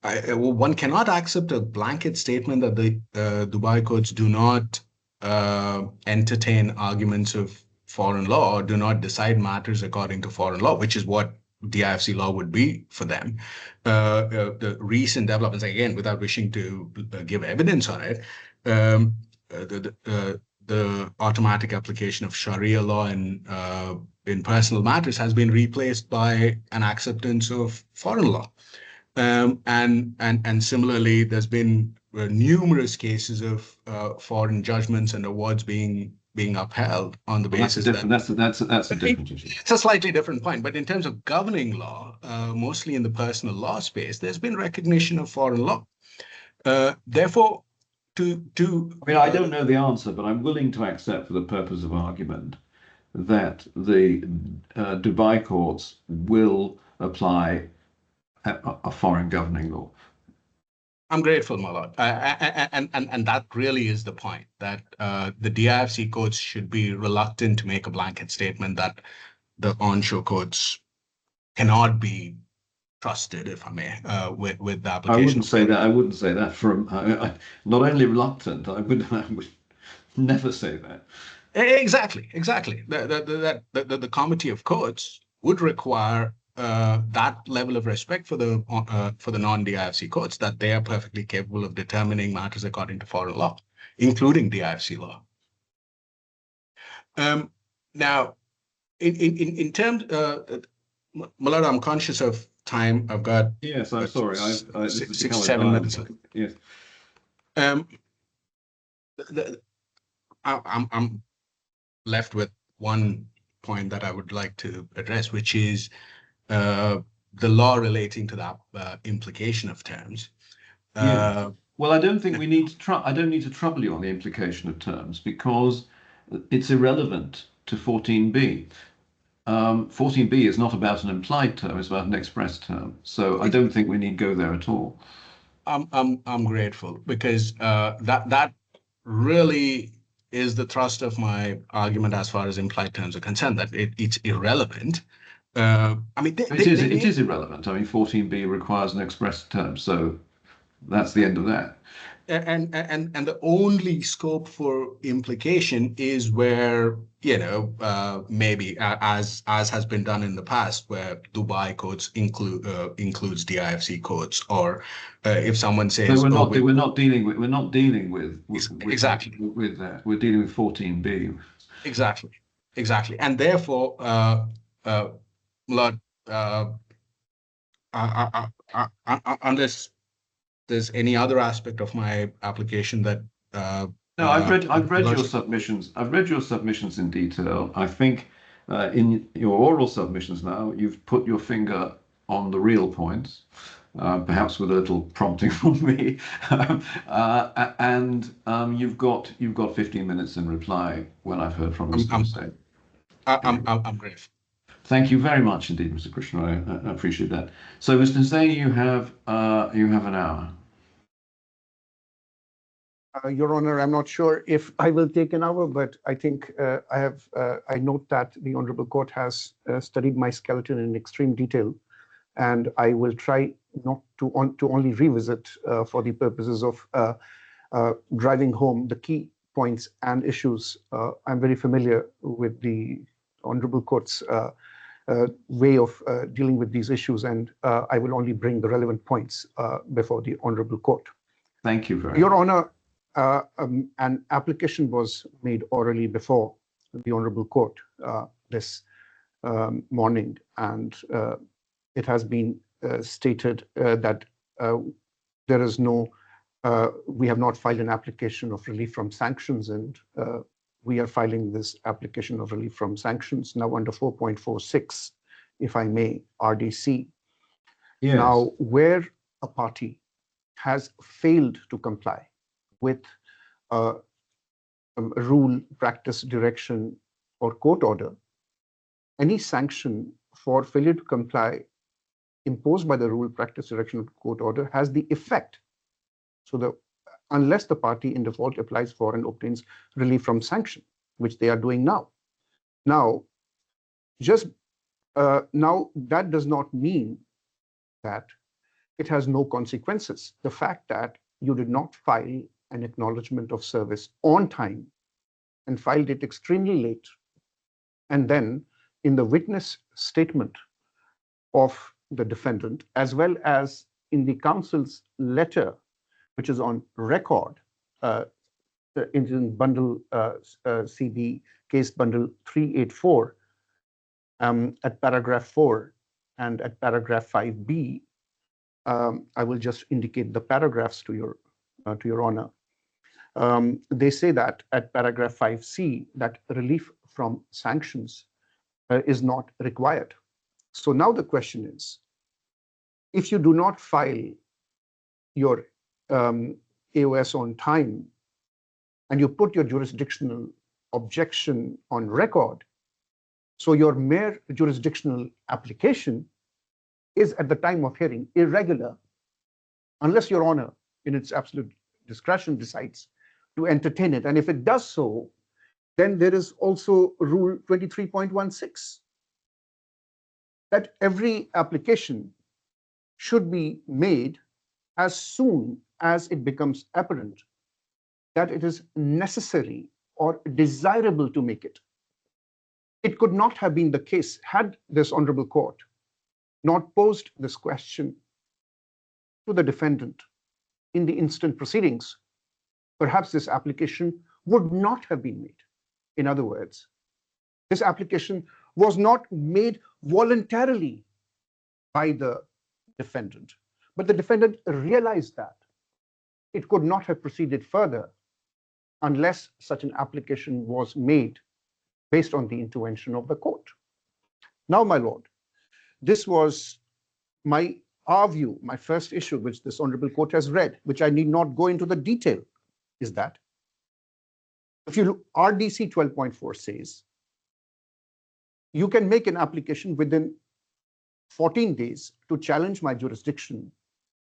one cannot accept a blanket statement that the Dubai courts do not entertain arguments of foreign law or do not decide matters according to foreign law, which is what DIFC law would be for them. The recent developments, again, without wishing to give evidence on it, the automatic application of Sharia law in personal matters has been replaced by an acceptance of foreign law. And similarly, there's been numerous cases of foreign judgments and awards being upheld on the Well, that's a basis different. that That's a different issue. it's a slightly different point. But in terms of governing law, mostly in the personal law space, there's been recognition of foreign law. Therefore, I mean, I don't know the answer, but I'm willing to accept, for the purpose of argument, that the Dubai courts will apply a foreign governing law. I'm grateful, my lord, and that really is the point, that the DIFC courts should be reluctant to make a blanket statement that the onshore courts cannot be trusted, if I may, with the application. I wouldn't say that. I wouldn't say that. Not only reluctant, I would never say that. Exactly. The committee of courts would require that level of respect for the non-DIFC courts, that they are perfectly capable of determining matters according to foreign law, including DIFC law. Now, in terms, Malad, I'm conscious of time. I've got yes. I'm sorry. This has become 7 minutes. Yes. I'm left with one point that I would like to address, which is the law relating to the implication of terms. Yeah. Well, I don't think we need to. I don't need to trouble you on the implication of terms, because it's irrelevant to 14b. 14b is not about an implied term; it's about an express term. So I don't think we need go there at all. I'm grateful, because that really is the thrust of my argument as far as implied terms are concerned, that it's irrelevant. I mean, it is irrelevant. I mean, 14b requires an express term, so that's the end of that. And the only scope for implication is where, maybe as has been done in the past, where Dubai codes includes DIFC codes, or if someone says, we're not dealing with exactly with that. We're dealing with 14b. Exactly, and therefore, unless there's any other aspect of my application that no, I've read your submissions. I've read your submissions in detail. I think in your oral submissions now, you've put your finger on the real points, perhaps with a little prompting from me, and you've got 15 minutes in reply when I've heard from Mr. I'm grateful. Thank you very much indeed, Mr. Krishna. I appreciate that. So, Mr. Hussain, you have an hour. Your Honor, I'm not sure if I will take an hour, but I think I note that the Honorable Court has studied my skeleton in extreme detail, and I will try not to only revisit for the purposes of driving home the key points and issues. I'm very familiar with the Honorable Court's way of dealing with these issues, and I will only bring the relevant points before the Honorable Court. Thank you very much. Your Honor, an application was made orally before the Honorable Court this morning, and it has been stated that there is no, we have not filed an application of relief from sanctions, and we are filing this application of relief from sanctions now under 4.46, if I may, RDC. Yes. Now, where a party has failed to comply with a rule, practice, direction, or court order, any sanction for failure to comply imposed by the rule, practice, direction, or court order has the effect. So unless the party in default applies for and obtains relief from sanction, which they are doing now. Now, now that does not mean that it has no consequences. The fact that you did not file an acknowledgement of service on time and filed it extremely late, and then in the witness statement of the defendant, as well as in the counsel's letter, which is on record, in bundle CB case bundle 384 at paragraph 4 and at paragraph 5B. I will just indicate the paragraphs to your honor. They say that at paragraph 5C that relief from sanctions is not required. So now the question is, if you do not file your AOS on time and you put your jurisdictional objection on record, so your mere jurisdictional application is at the time of hearing irregular, unless your honor in its absolute discretion decides to entertain it. And if it does so, then there is also rule 23.16 that every application should be made as soon as it becomes apparent that it is necessary or desirable to make it. It could not have been the case had this honorable court not posed this question to the defendant in the instant proceedings. Perhaps this application would not have been made. In other words, this application was not made voluntarily by the defendant, but the defendant realized that it could not have proceeded further unless such an application was made based on the intervention of the court. Now, my lord, this was our view, my first issue, which this honorable court has read, which I need not go into the detail, is that if you look, RDC 12.4 says you can make an application within 14 days to challenge my jurisdiction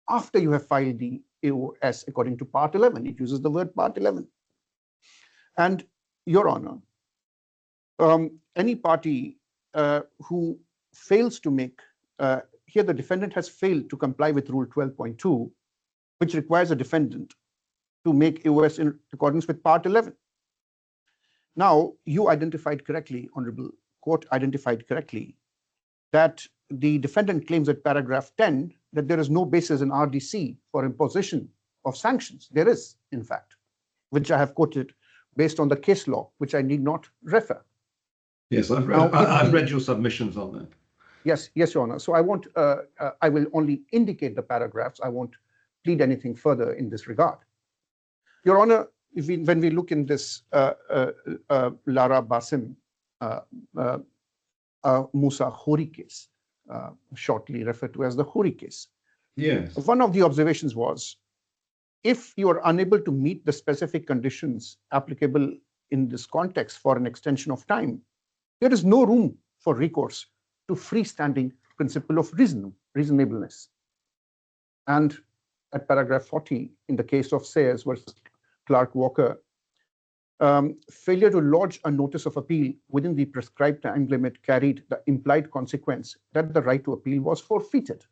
after you have filed the AOS according to Part 11. It uses the word Part 11. And your honor, any party who fails to make, here the defendant has failed to comply with Rule 12.2, which requires a defendant to make AOS in accordance with Part 11. Now, you identified correctly, honorable court identified correctly, that the defendant claims at paragraph 10 that there is no basis in RDC for imposition of sanctions. There is, in fact, which I have quoted based on the case law, which I need not refer. Yes, I've read your submissions on that. Yes, your honor. So I won't. I will only indicate the paragraphs. I won't plead anything further in this regard. Your honor, when we look in this Lara Basim Musa Khoury case, shortly referred to as the Khoury case. Yes. One of the observations was, if you are unable to meet the specific conditions applicable in this context for an extension of time, there is no room for recourse to freestanding principle of reasonableness. And at paragraph 40, in the case of Sayers versus Clark Walker, failure to lodge a notice of appeal within the prescribed time limit carried the implied consequence that the right to appeal was forfeited,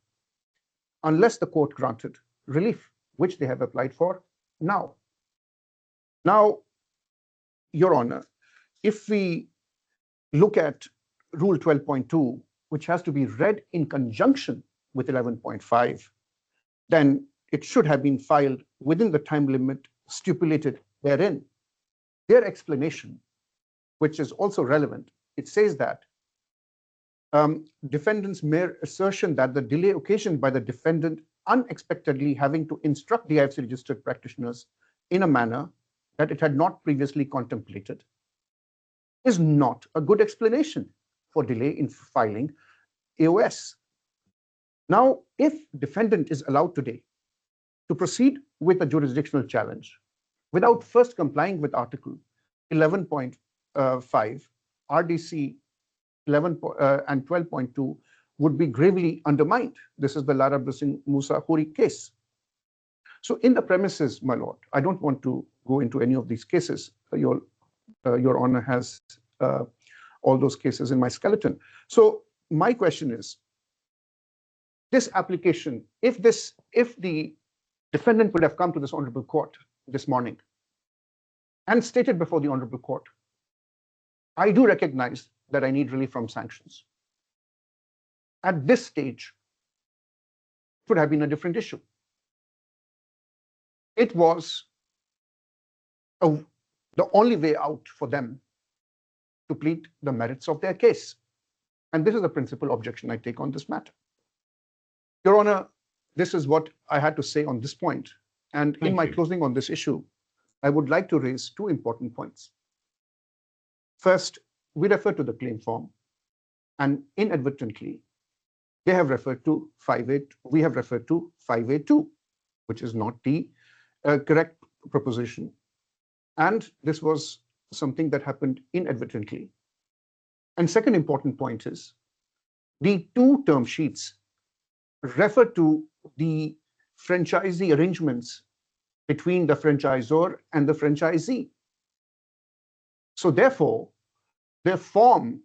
unless the court granted relief, which they have applied for now. Now, your honor, if we look at Rule 12.2, which has to be read in conjunction with 11.5, then it should have been filed within the time limit stipulated therein. Their explanation, which is also relevant, it says that defendant's mere assertion that the delay occasioned by the defendant unexpectedly having to instruct the IFC registered practitioners in a manner that it had not previously contemplated is not a good explanation for delay in filing AOS. Now, if defendant is allowed today to proceed with a jurisdictional challenge without first complying with Article 11.5, RDC 11 and 12.2 would be gravely undermined. This is the Lara Basim Musa Khoury case. So in the premises, my lord, I don't want to go into any of these cases. Your honor has all those cases in my skeleton. So my question is, this application, if the defendant would have come to this honorable court this morning and stated before the honorable court, I do recognize that I need relief from sanctions. At this stage, it would have been a different issue. It was the only way out for them to plead the merits of their case. And this is the principal objection I take on this matter. Your Honor, this is what I had to say on this point. And in my closing on this issue, I would like to raise two important points. First, we refer to the claim form, and inadvertently, they have referred to 5A, we have referred to 5A2, which is not the correct proposition. And this was something that happened inadvertently. And second important point is the two term sheets refer to the franchisee arrangements between the franchisor and the franchisee. So therefore, the form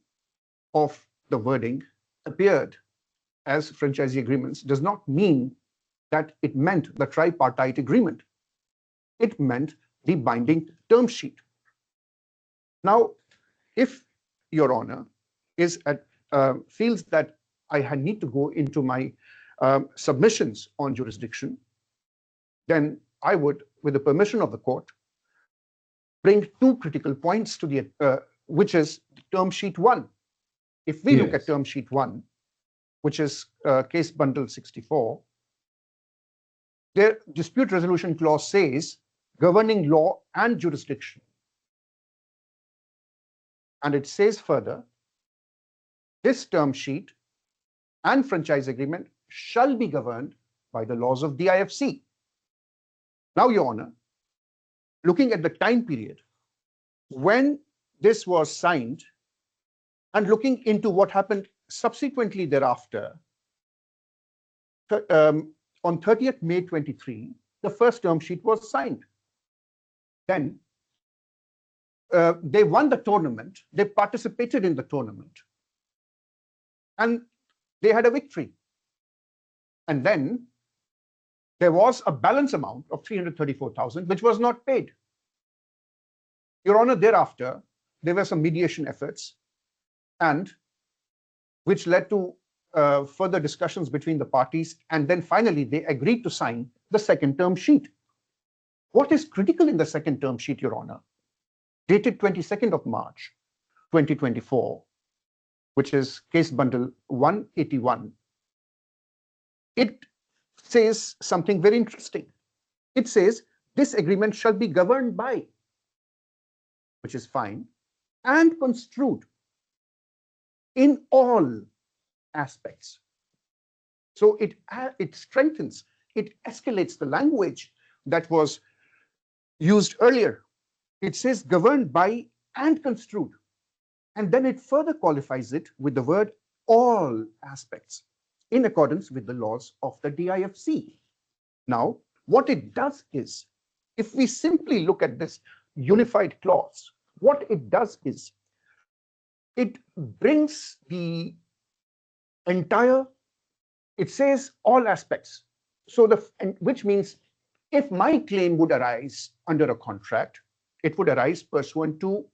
of the wording appeared as franchisee agreements does not mean that it meant the tripartite agreement. It meant the binding term sheet. Now, if Your Honor feels that I need to go into my submissions on jurisdiction, then I would, with the permission of the court, bring two critical points to the which is term sheet 1. If we look at term sheet 1, which is case bundle 64, their dispute resolution clause says governing law and jurisdiction. And it says further, this term sheet and franchise agreement shall be governed by the laws of DIFC. Now, Your Honor, looking at the time period when this was signed and looking into what happened subsequently thereafter, on 30th May 23, the first term sheet was signed. Then they won the tournament, they participated in the tournament, and they had a victory. And then there was a balance amount of 334,000, which was not paid. Your Honor, thereafter, there were some mediation efforts, and which led to further discussions between the parties, and then finally they agreed to sign the second term sheet. What is critical in the second term sheet, Your Honor, dated 22nd of March 2024, which is case bundle 181, it says something very interesting. It says this agreement shall be governed by, which is fine, and construed in all aspects. So it strengthens, it escalates the language that was used earlier. It says governed by and construed. And then it further qualifies it with the word all aspects in accordance with the laws of the DIFC. Now, what it does is, if we simply look at this unified clause, what it does is it brings the entire, it says all aspects. So which means if my claim would arise under a contract, it would arise pursuant to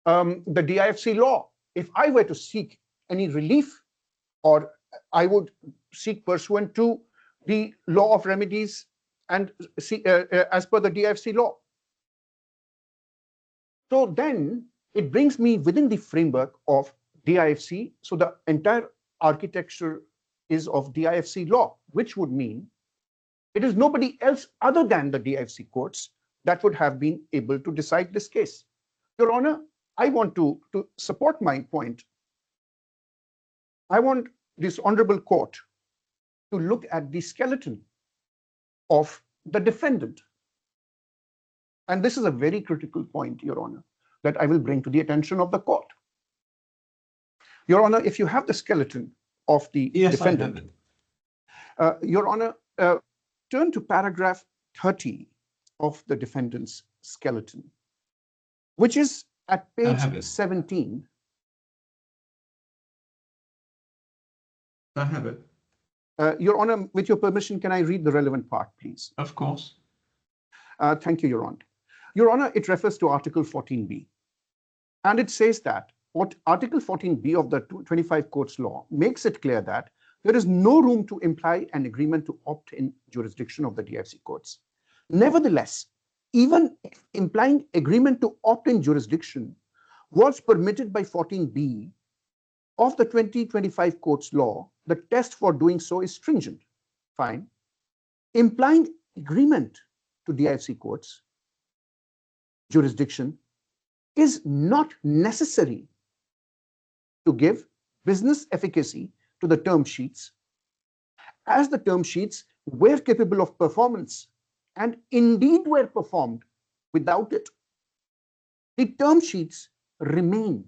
the DIFC law. If I were to seek any relief, or I would seek pursuant to the law of remedies and as per the DIFC law. So then it brings me within the framework of DIFC. So the entire architecture is of DIFC law, which would mean it is nobody else other than the DIFC courts that would have been able to decide this case. Your Honor, I want to support my point. I want this honorable court to look at the skeleton of the defendant. And this is a very critical point, Your Honor, that I will bring to the attention of the court. Your Honor, if you have the skeleton of the defendant, Your Honor, turn to paragraph 30 of the defendant's skeleton, which is at page 17. I have it. Your Honor, with your permission, can I read the relevant part, please? Of course. Thank you, Your Honor. Your Honor, it refers to Article 14B. And it says that what Article 14B of the 25 Courts law makes it clear that there is no room to imply an agreement to opt in jurisdiction of the DIFC courts. Nevertheless, even if implying agreement to opt in jurisdiction was permitted by 14B of the 2025 court's law, the test for doing so is stringent. Fine. Implying agreement to DIFC courts jurisdiction is not necessary to give business efficacy to the term sheets, as the term sheets were capable of performance and indeed were performed without it. The term sheets remain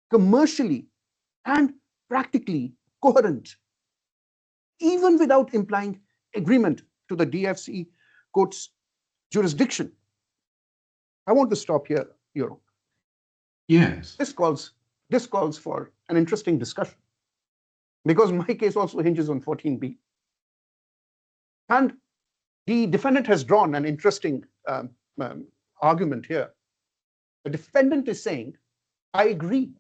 commercially and practically coherent, even without implying agreement to the DFC court's jurisdiction. I want to stop here, Your Honor. Yes. This calls for an interesting discussion, because my case also hinges on 14B. And the defendant has drawn an interesting argument here. The defendant is saying, I agree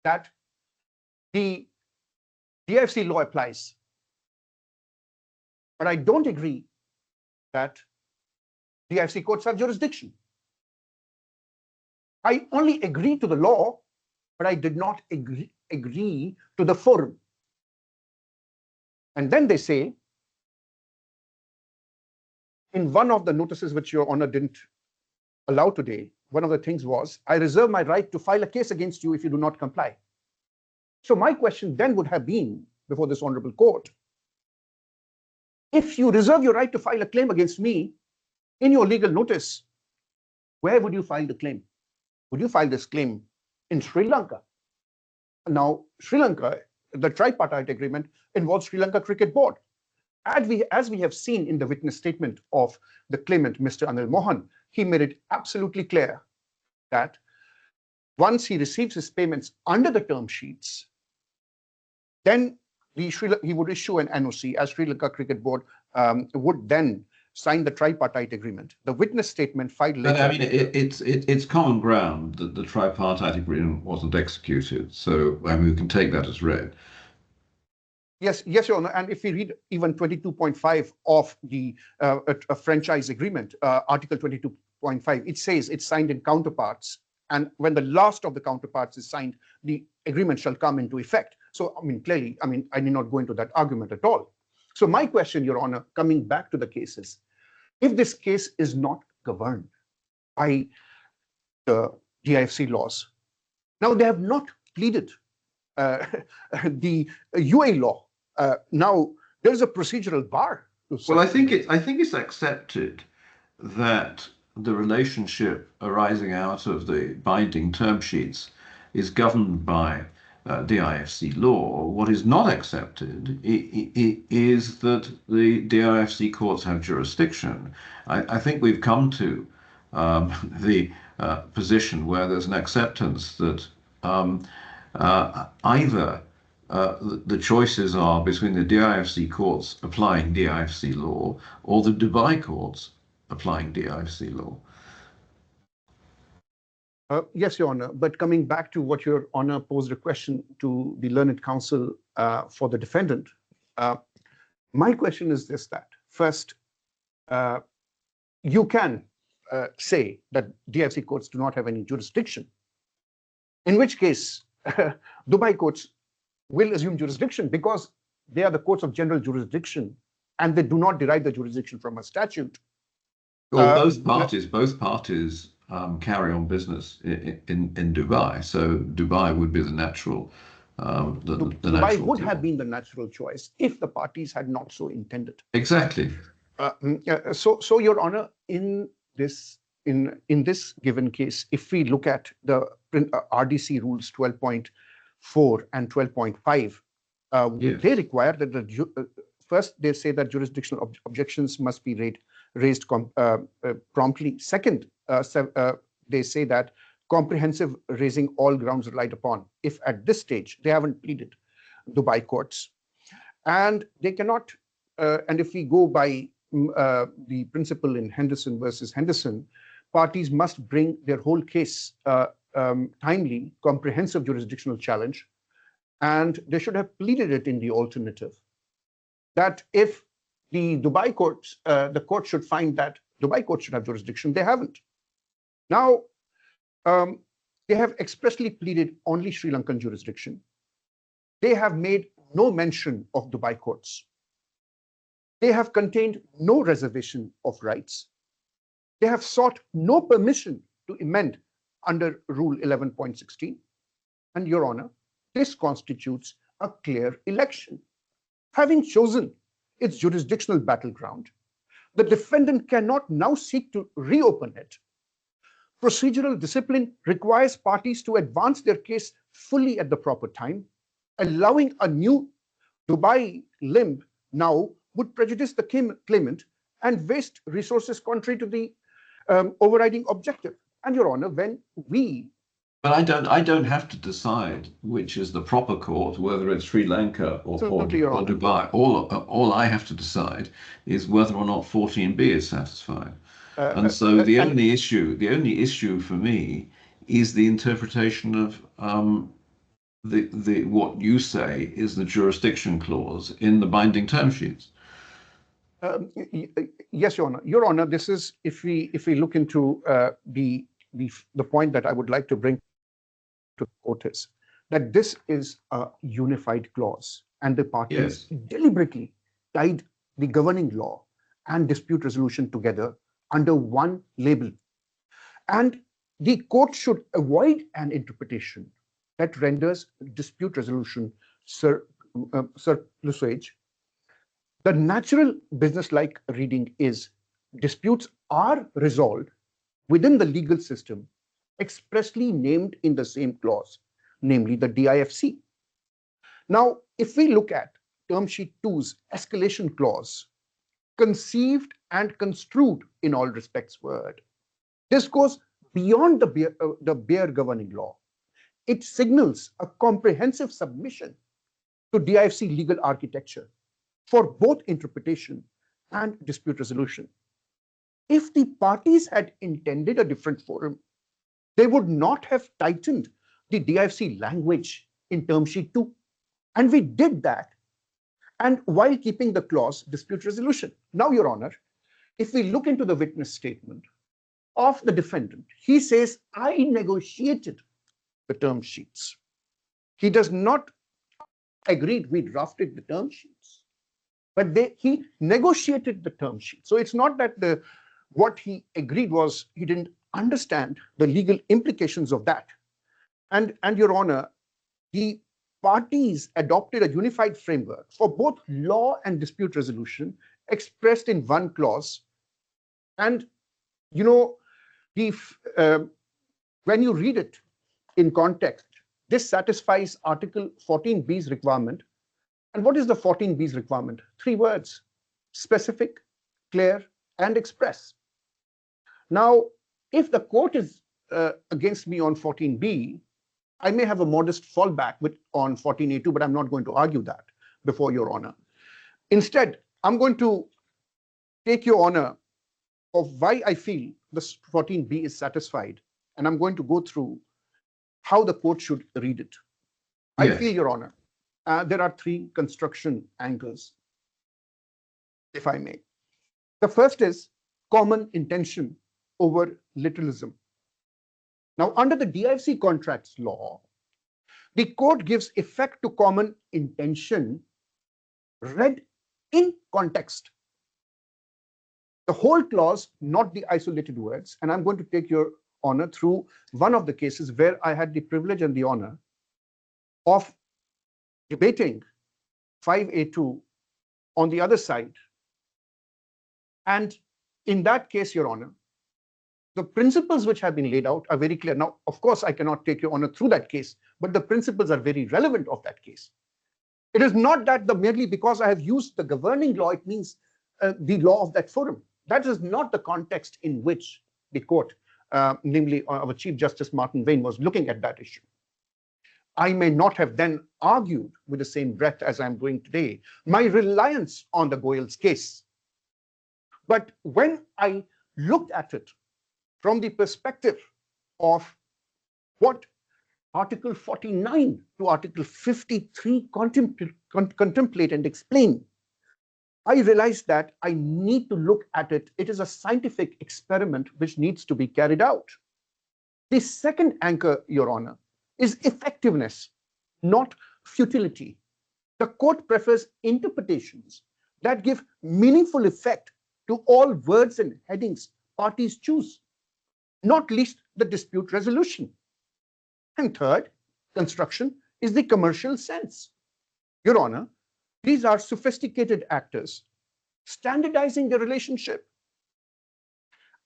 that the DFC law applies, but I don't agree that DFC courts have jurisdiction. I only agree to the law, but I did not agree to the forum. And then they say, in one of the notices which Your Honor didn't allow today, one of the things was, I reserve my right to file a case against you if you do not comply. So my question then would have been, before this honorable court, if you reserve your right to file a claim against me in your legal notice, where would you file the claim? Would you file this claim in Sri Lanka? Now, Sri Lanka, the tripartite agreement involves Sri Lanka Cricket Board. As we have seen in the witness statement of the claimant, Mr. Anil Mohan, he made it absolutely clear that once he receives his payments under the term sheets, then he would issue an NOC, as Sri Lanka Cricket Board would then sign the tripartite agreement. The witness statement filed later. But I mean, it's common ground that the tripartite agreement wasn't executed. So I mean, we can take that as read. Yes, Your Honor. And if we read even 22.5 of the franchise agreement, Article 22.5, it says it's signed in counterparts. And when the last of the counterparts is signed, the agreement shall come into effect. So, I mean, clearly, I mean, I need not go into that argument at all. So my question, Your Honor, coming back to the cases, if this case is not governed by the DIFC laws, now they have not pleaded the UA law. Now there's a procedural bar. Well, I think it's accepted that the relationship arising out of the binding term sheets is governed by DIFC law. What is not accepted is that the DIFC courts have jurisdiction. I think we've come to the position where there's an acceptance that either the choices are between the DIFC courts applying DIFC law or the Dubai courts applying DIFC law. Yes, Your Honor. But coming back to what Your Honor posed a question to the learned counsel for the defendant, my question is this: that first, you can say that DIFC courts do not have any jurisdiction, in which case Dubai courts will assume jurisdiction because they are the courts of general jurisdiction and they do not derive the jurisdiction from a statute. Well, both parties carry on business in Dubai, so Dubai would be the natural. Dubai would have been the natural choice if the parties had not so intended. Exactly. So, Your Honor, in this given case, if we look at the RDC rules 12.4 and 12.5, they require that first they say that jurisdictional objections must be raised promptly. Second, they say that comprehensive raising all grounds relied upon. If at this stage they haven't pleaded Dubai courts, and they cannot, and if we go by the principle in Henderson versus Henderson, parties must bring their whole case timely, comprehensive jurisdictional challenge, and they should have pleaded it in the alternative. That if the Dubai courts, the court should find that Dubai court should have jurisdiction. They haven't. Now, they have expressly pleaded only Sri Lankan jurisdiction. They have made no mention of Dubai courts. They have contained no reservation of rights. They have sought no permission to amend under Rule 11.16. And Your Honor, this constitutes a clear election. Having chosen its jurisdictional battleground, the defendant cannot now seek to reopen it. Procedural discipline requires parties to advance their case fully at the proper time. Allowing a new Dubai limb now would prejudice the claimant and waste resources contrary to the overriding objective. And Your Honor, when we But I don't have to decide which is the proper court, whether it's Sri Lanka or Dubai. All I have to decide is whether or not 14B is satisfied. And so the only issue for me is the interpretation of the what you say is the jurisdiction clause in the binding term sheets. Yes, Your Honor. Your Honor, this is if we look into the point that I would like to bring to the court is that this is a unified clause, and the parties deliberately tied the governing law and dispute resolution together under one label. And the court should avoid an interpretation that renders dispute resolution surplusage. The natural business-like reading is disputes are resolved within the legal system expressly named in the same clause, namely the DIFC. Now, if we look at Term Sheet 2's escalation clause, conceived and construed in all respects word, this goes beyond the bare governing law. It signals a comprehensive submission to DIFC legal architecture for both interpretation and dispute resolution. If the parties had intended a different forum, they would not have tightened the DIFC language in Term Sheet 2. And we did that, and while keeping the clause dispute resolution. Now, Your Honor, if we look into the witness statement of the defendant, he says, I negotiated the term sheets. He does not agree we drafted the term sheets, but he negotiated the term sheet. So it's not that what he agreed was he didn't understand the legal implications of that. And Your Honor, the parties adopted a unified framework for both law and dispute resolution expressed in one clause. And you know, when you read it in context, this satisfies Article 14B's requirement. And what is the 14B's requirement? 3 words: specific, clear, and express. Now, if the court is against me on 14B, I may have a modest fallback on 14A2, but I'm not going to argue that before Your Honor. Instead, I'm going to take Your Honor of why I feel the 14B is satisfied, and I'm going to go through how the court should read it. I feel, Your Honor, there are 3 construction angles, if I may. The first is common intention over literalism. Now, under the DIFC contracts law, the court gives effect to common intention read in context. The whole clause, not the isolated words. And I'm going to take Your Honor through one of the cases where I had the privilege and the honor of debating 5A2 on the other side. And in that case, Your Honor, the principles which have been laid out are very clear. Now, of course, I cannot take Your Honor through that case, but the principles are very relevant of that case. It is not that merely because I have used the governing law, it means the law of that forum. That is not the context in which the court, namely our Chief Justice Martin Vane, was looking at that issue. I may not have then argued with the same breath as I'm doing today my reliance on the Goyal's case. But when I looked at it from the perspective of what Article 49 to Article 53 contemplate and explain, I realized that I need to look at it. It is a scientific experiment which needs to be carried out. The second anchor, Your Honor, is effectiveness, not futility. The court prefers interpretations that give meaningful effect to all words and headings parties choose, not least the dispute resolution. And third, construction is the commercial sense. Your Honor, these are sophisticated actors standardizing the relationship.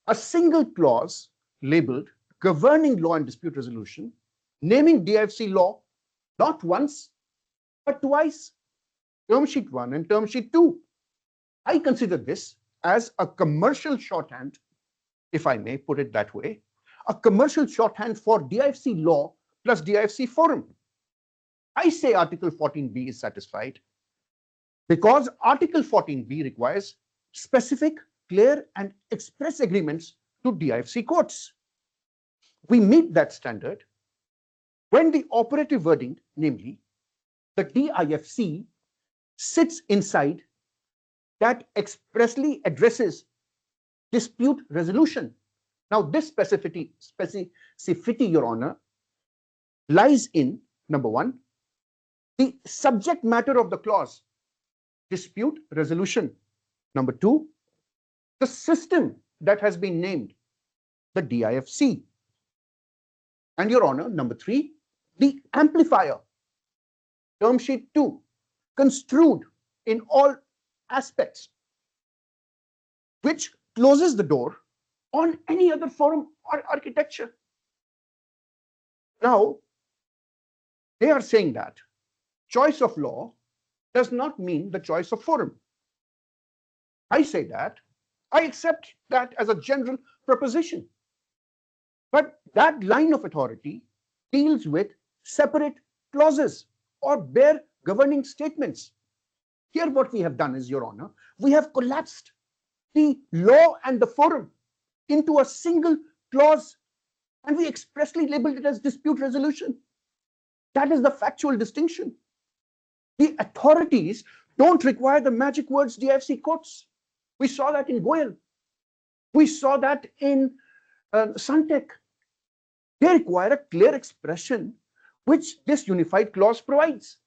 A single clause labeled governing law and dispute resolution, naming DIFC law not once, but twice, term sheet 1 and term sheet 2. I consider this as a commercial shorthand, if I may put it that way, a commercial shorthand for DIFC law plus DIFC forum. I say Article 14B is satisfied because Article 14B requires specific, clear, and express agreements to DIFC courts. We meet that standard when the operative wording, namely the DIFC, sits inside that expressly addresses dispute resolution. Now, this specificity, Your Honor, lies in, number one, the subject matter of the clause, dispute resolution. Number two, the system that has been named, the DIFC. And Your Honor, number three, the amplifier, term sheet 2, construed in all aspects, which closes the door on any other forum or architecture. Now, they are saying that choice of law does not mean the choice of forum. I say that, I accept that as a general proposition. But that line of authority deals with separate clauses or bare governing statements. Here what we have done is, Your Honor, we have collapsed the law and the forum into a single clause, and we expressly labeled it as dispute resolution. That is the factual distinction. The authorities don't require the magic words DIFC courts. We saw that in Goyal. We saw that in Suntec. They require a clear expression which this unified clause provides.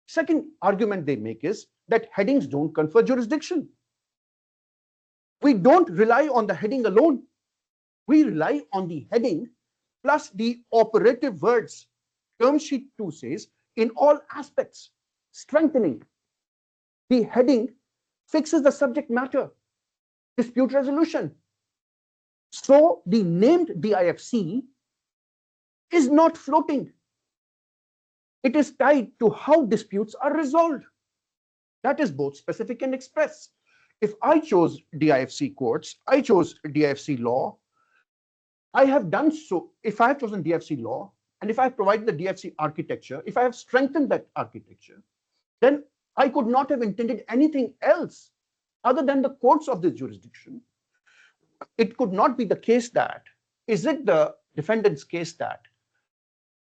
Second argument they make is that headings don't confer jurisdiction. We don't rely on the heading alone. We rely on the heading plus the operative words. Term sheet 2 says, in all aspects, strengthening. The heading fixes the subject matter, dispute resolution. So the named DIFC is not floating. It is tied to how disputes are resolved. That is both specific and express. If I chose DIFC courts, I chose DIFC law, I have done so. If I have chosen DIFC law, and if I provide the DIFC architecture, if I have strengthened that architecture, then I could not have intended anything else other than the courts of this jurisdiction. It could not be the case that, is it the defendant's case that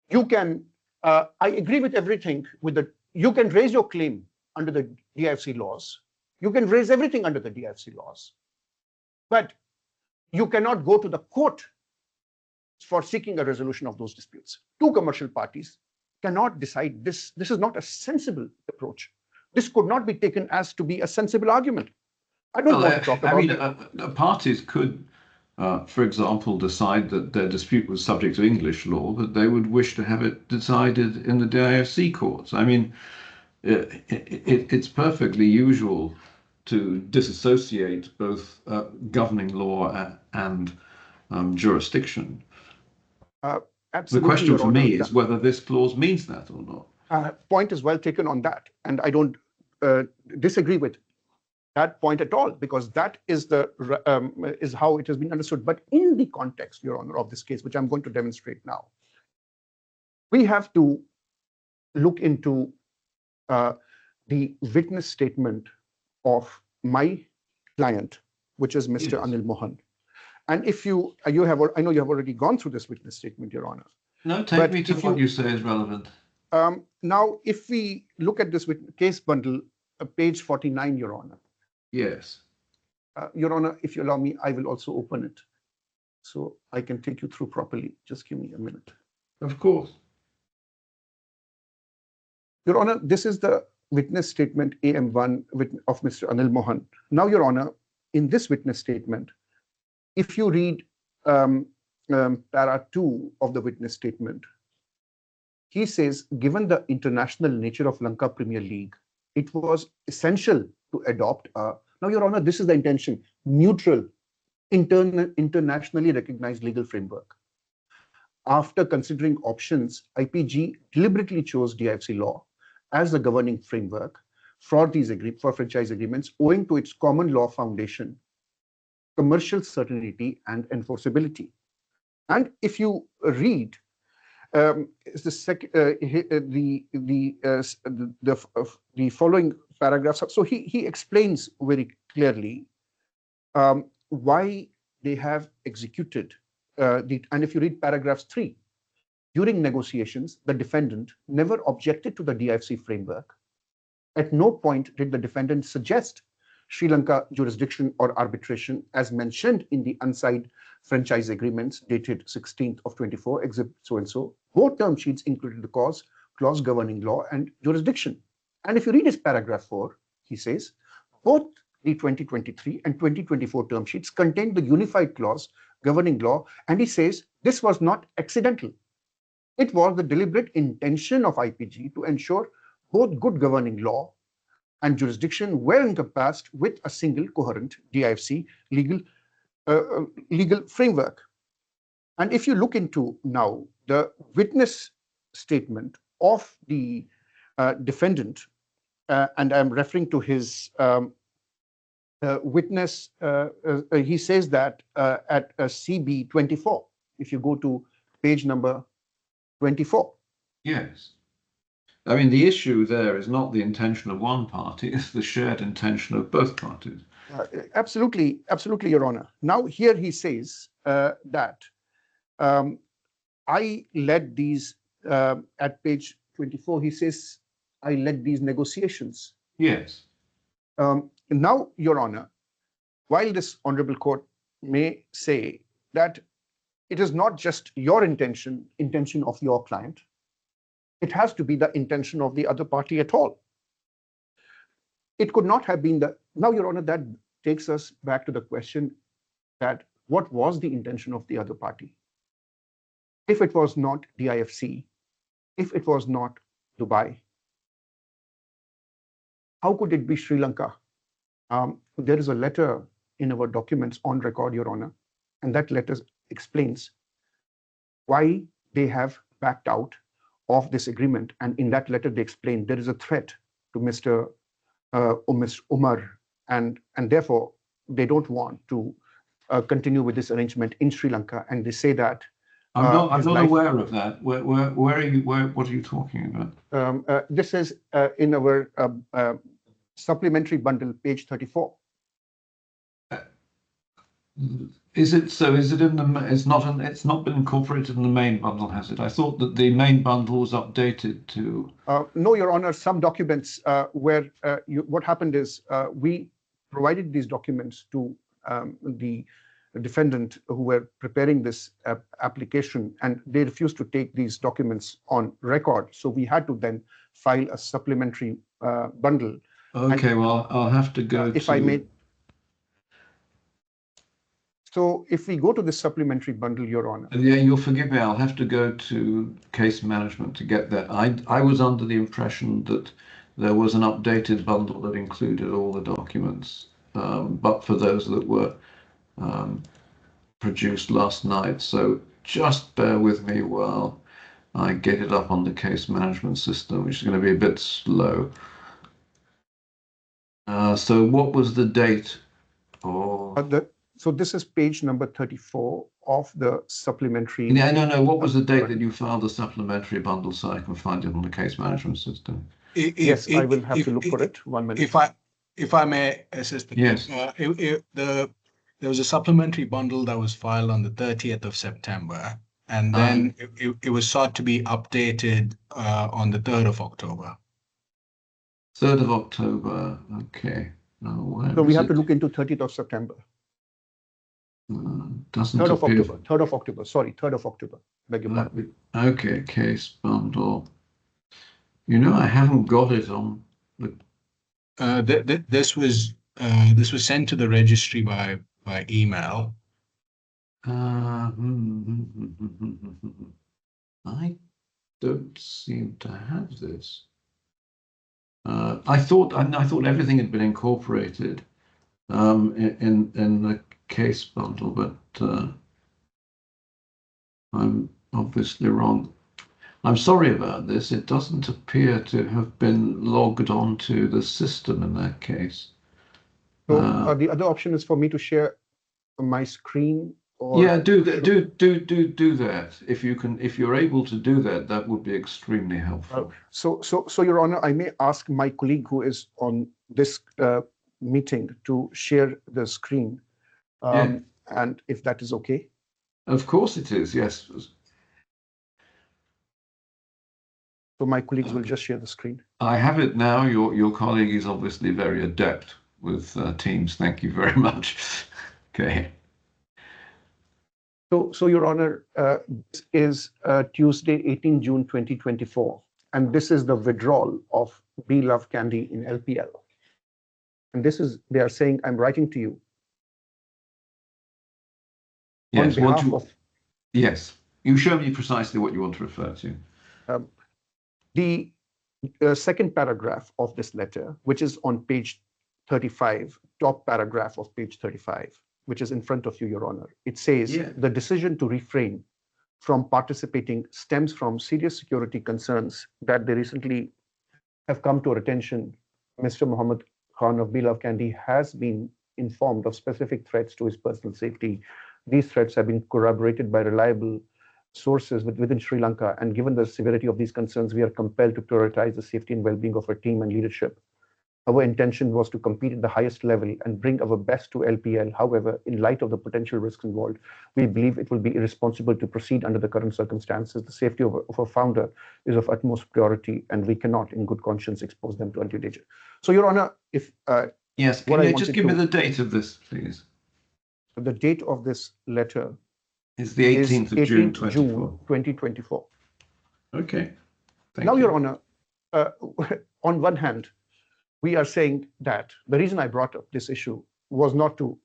you can, I agree with everything with the, you can raise your claim under the DIFC laws. You can raise everything under the DIFC laws, but you cannot go to the court for seeking a resolution of those disputes. Two commercial parties cannot decide this. This is not a sensible approach. This could not be taken as to be a sensible argument. I don't want to talk about parties could, for example, decide that their dispute was subject to English law, but they would wish to have it decided in the DIFC courts. I mean, it's perfectly usual to disassociate both governing law and jurisdiction. The question for me is whether this clause means that or not. Point is well taken on that, and I don't disagree with that point at all, because that is the is how it has been understood. But in the context, Your Honor, of this case, which I'm going to demonstrate now, we have to look into the witness statement of my client, which is Mr. Anil Mohan. And if you have, I know you have already gone through this witness statement, Your Honor. No, take me to what you say is relevant. Now, if we look at this case bundle page 49, Your Honor. Yes. Your Honor, if you allow me, I will also open it so I can take you through properly. Just give me a minute. Of course. Your Honor, this is the witness statement AM1 of Mr. Anil Mohan. Now, Your Honor, in this witness statement, if you read para 2 of the witness statement, he says, given the international nature of Lanka Premier League, it was essential to adopt now, Your Honor, this is the intention, neutral, internationally recognized legal framework. After considering options, IPG deliberately chose DIFC law as the governing framework for franchise agreements, owing to its common law foundation, commercial certainty, and enforceability. And if you read the following paragraphs, so he explains very clearly why they have executed and if you read paragraphs 3, during negotiations, the defendant never objected to the DIFC framework. At no point did the defendant suggest Sri Lanka jurisdiction or arbitration as mentioned in the unsigned franchise agreements dated 16th of 24, exhibit so-and-so. Both term sheets included the clause governing law and jurisdiction. And if you read his paragraph 4, he says, both the 2023 and 2024 term sheets contain the unified clause governing law, and he says this was not accidental. It was the deliberate intention of IPG to ensure both good governing law and jurisdiction were encompassed with a single coherent DIFC legal framework. And if you look into now the witness statement of the defendant, and I'm referring to his witness, he says that at CB 24, if you go to page number 24. Yes. I mean, the issue there is not the intention of one party, it's the shared intention of both parties. Absolutely, absolutely, Your Honor. Now, here he says that I led these, at page 24, he says, I led these negotiations. Yes. Now, Your Honor, while this honorable court may say that it is not just your intention of your client, it has to be the intention of the other party at all. It could not have been the, now, Your Honor, that takes us back to the question that what was the intention of the other party? If it was not DIFC, if it was not Dubai, how could it be Sri Lanka? There is a letter in our documents on record, Your Honor, and that letter explains why they have backed out of this agreement. And in that letter, they explain there is a threat to Mr. Umar, and therefore they don't want to continue with this arrangement in Sri Lanka. And they say that I'm not aware of that. Where are you? What are you talking about? this is in our supplementary bundle, page 34. Is it so? Is it in the? It's not been incorporated in the main bundle, has it? I thought that the main bundle was updated to. No, Your Honor. Some documents where what happened is we provided these documents to the defendant who were preparing this application, and they refused to take these documents on record. So we had to then file a supplementary bundle. Okay, and, well, I'll have to go if I may. So if we go to the supplementary bundle, Your Honor. Yeah, you'll forgive me. I'll have to go to case management to get that. I was under the impression that there was an updated bundle that included all the documents, but for those that were produced last night. So just bear with me while I get it up on the case management system, which is going to be a bit slow. So what was the date? So this is page number 34 of the supplementary. Yeah, no. What was the date that you filed the supplementary bundle so I can find it on the case management system? Yes, I will have to look for it. 1 minute. If I may assist the yes. There was a supplementary bundle that was filed on the 30th of September, and then it was sought to be updated on the 3rd of October. 3rd of October. Okay. So we have to look into 30th of September. Doesn't 3rd of appear. October. 3rd of October. Sorry, 3rd of October. Beg your pardon. Okay, case bundle. I haven't got it on the. This was sent to the registry by email. I don't seem to have this. I thought everything had been incorporated in the case bundle, but I'm obviously wrong. I'm sorry about this. It doesn't appear to have been logged onto the system in that case. So the other option is for me to share my screen. Or yeah, do that. If you're able to do that, that would be extremely helpful. So, Your Honor, I may ask my colleague who is on this meeting to share the screen, Yeah. and if that is okay. Of course it is. Yes. So my colleagues will just share the screen. I have it now. Your colleague is obviously very adept with Teams. Thank you very much. Okay. So Your Honor, this is Tuesday, 18 June 2024, and this is the withdrawal of Be Love Candy in LPL. And this is, they are saying, I'm writing to you. Yes. On behalf of. Yes. You show me precisely what you want to refer to. The second paragraph of this letter, which is on page 35, top paragraph of page 35, which is in front of you, Your Honor. It says, the decision to refrain from participating stems from serious security concerns that they recently have come to our attention. Mr. Muhammad Khan of Be Love Candy has been informed of specific threats to his personal safety. These threats have been corroborated by reliable sources within Sri Lanka, and given the severity of these concerns, we are compelled to prioritize the safety and well-being of our team and leadership. Our intention was to compete at the highest level and bring our best to LPL. However, in light of the potential risks involved, we believe it will be irresponsible to proceed under the current circumstances. The safety of our founder is of utmost priority, and we cannot, in good conscience, expose them to undue danger. So, Your Honor, if yes, can you just give me the date of this, please? The date of this letter is the 18th of June 2024. Okay. Thank you. Now, Your Honor, on one hand, we are saying that the reason I brought up this issue was not to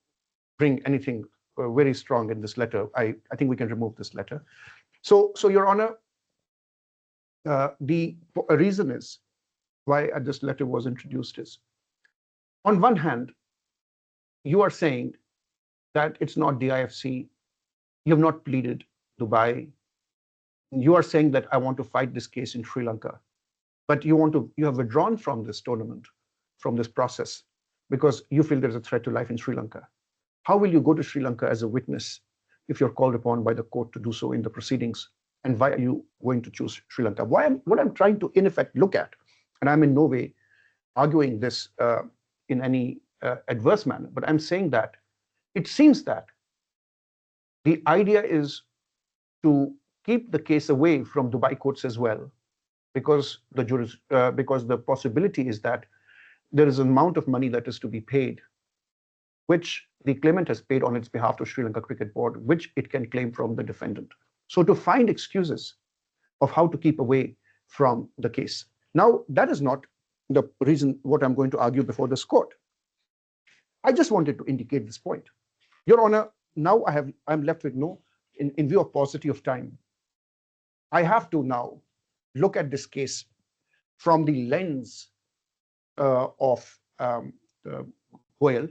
bring anything very strong in this letter. I think we can remove this letter. So Your Honor, the reason is why this letter was introduced is, on one hand, you are saying that it's not DIFC, you have not pleaded Dubai. You are saying that I want to fight this case in Sri Lanka, but you have withdrawn from this tournament, from this process, because you feel there's a threat to life in Sri Lanka. How will you go to Sri Lanka as a witness if you're called upon by the court to do so in the proceedings? And why are you going to choose Sri Lanka? What I'm trying to, in effect, look at, and I'm in no way arguing this in any adverse manner, but I'm saying that it seems that the idea is to keep the case away from Dubai courts as well, because the possibility is that there is an amount of money that is to be paid, which the claimant has paid on its behalf to Sri Lanka Cricket Board, which it can claim from the defendant. So to find excuses of how to keep away from the case. Now, that is not the reason what I'm going to argue before this court. I just wanted to indicate this point. Your Honor, now I'm left with in view of paucity of time, I have to now look at this case from the lens of Goel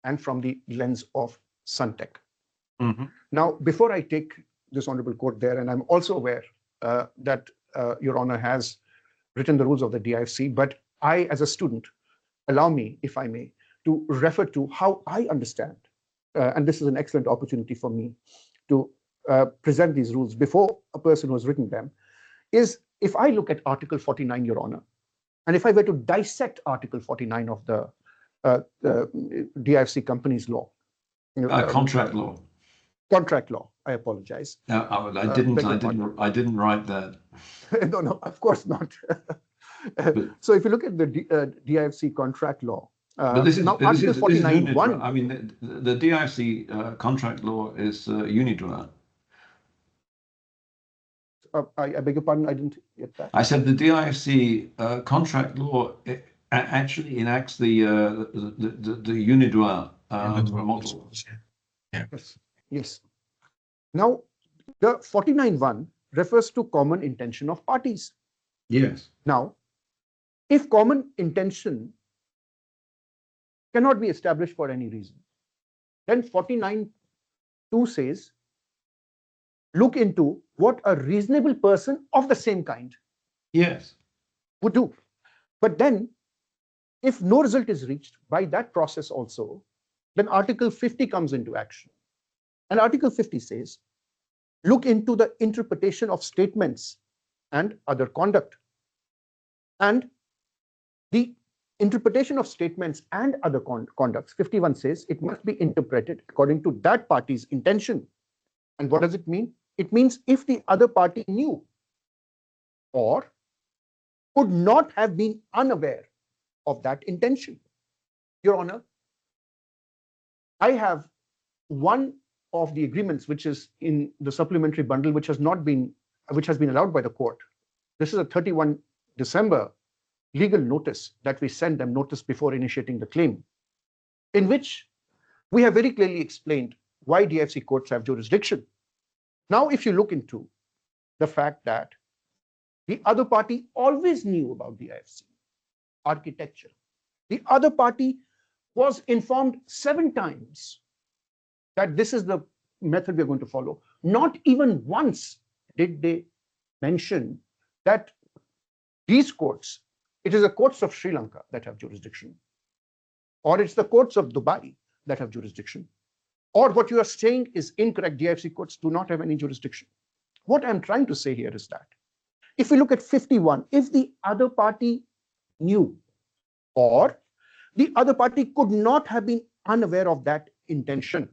and from the lens of Suntech. Now, before I take this honorable court there, and I'm also aware that Your Honor has written the rules of the DIFC, but I, as a student, allow me, if I may, to refer to how I understand, and this is an excellent opportunity for me to present these rules before a person who has written them, is if I look at Article 49, Your Honor, and if I were to dissect Article 49 of the DIFC companies law. Contract law. Contract law, I apologize. I didn't write that. No, of course not. But So if you look at the DIFC contract law, but this is now Article this is 49(1). I mean, the DIFC contract law is unidroit. I beg your pardon, I didn't get that. I said the DIFC contract law actually enacts the unidroit model. Yeah. Yes, yes. Now, the 49(1) refers to common intention of parties. Yes. Now, if common intention cannot be established for any reason, then 49(2) says, look into what a reasonable person of the same kind Yes. would do. But then, if no result is reached by that process also, then Article 50 comes into action. And Article 50 says, look into the interpretation of statements and other conduct. And the interpretation of statements and other conducts, 51 says, it must be interpreted according to that party's intention. And what does it mean? It means if the other party knew or could not have been unaware of that intention. Your Honor, I have one of the agreements which is in the supplementary bundle which has been allowed by the court. This is a 31 December legal notice that we send them, notice before initiating the claim, in which we have very clearly explained why DIFC courts have jurisdiction. Now, if you look into the fact that the other party always knew about DIFC architecture, the other party was informed 7 times that this is the method we are going to follow. Not even once did they mention that these courts, it is the courts of Sri Lanka that have jurisdiction, or it's the courts of Dubai that have jurisdiction, or what you are saying is incorrect, DIFC courts do not have any jurisdiction. What I'm trying to say here is that if we look at 51, if the other party knew or the other party could not have been unaware of that intention.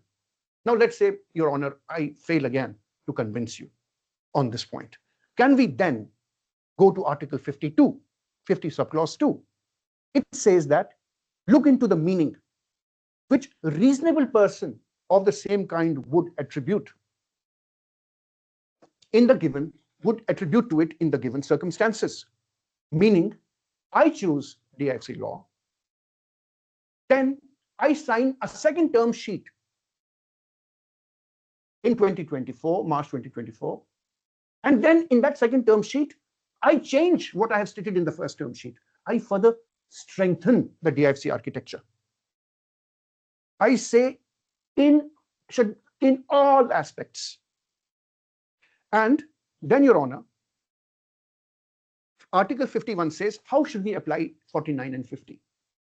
Now, let's say, Your Honor, I fail again to convince you on this point. Can we then go to Article 52, 50 subclause 2? It says that look into the meaning which reasonable person of the same kind would attribute in the given, would attribute to it in the given circumstances. Meaning, I choose DIFC law, then I sign a second term sheet in 2024, March 2024. And then in that second term sheet, I change what I have stated in the first term sheet. I further strengthen the DIFC architecture. I say in all aspects. And then, Your Honor, Article 51 says, how should we apply 49 and 50?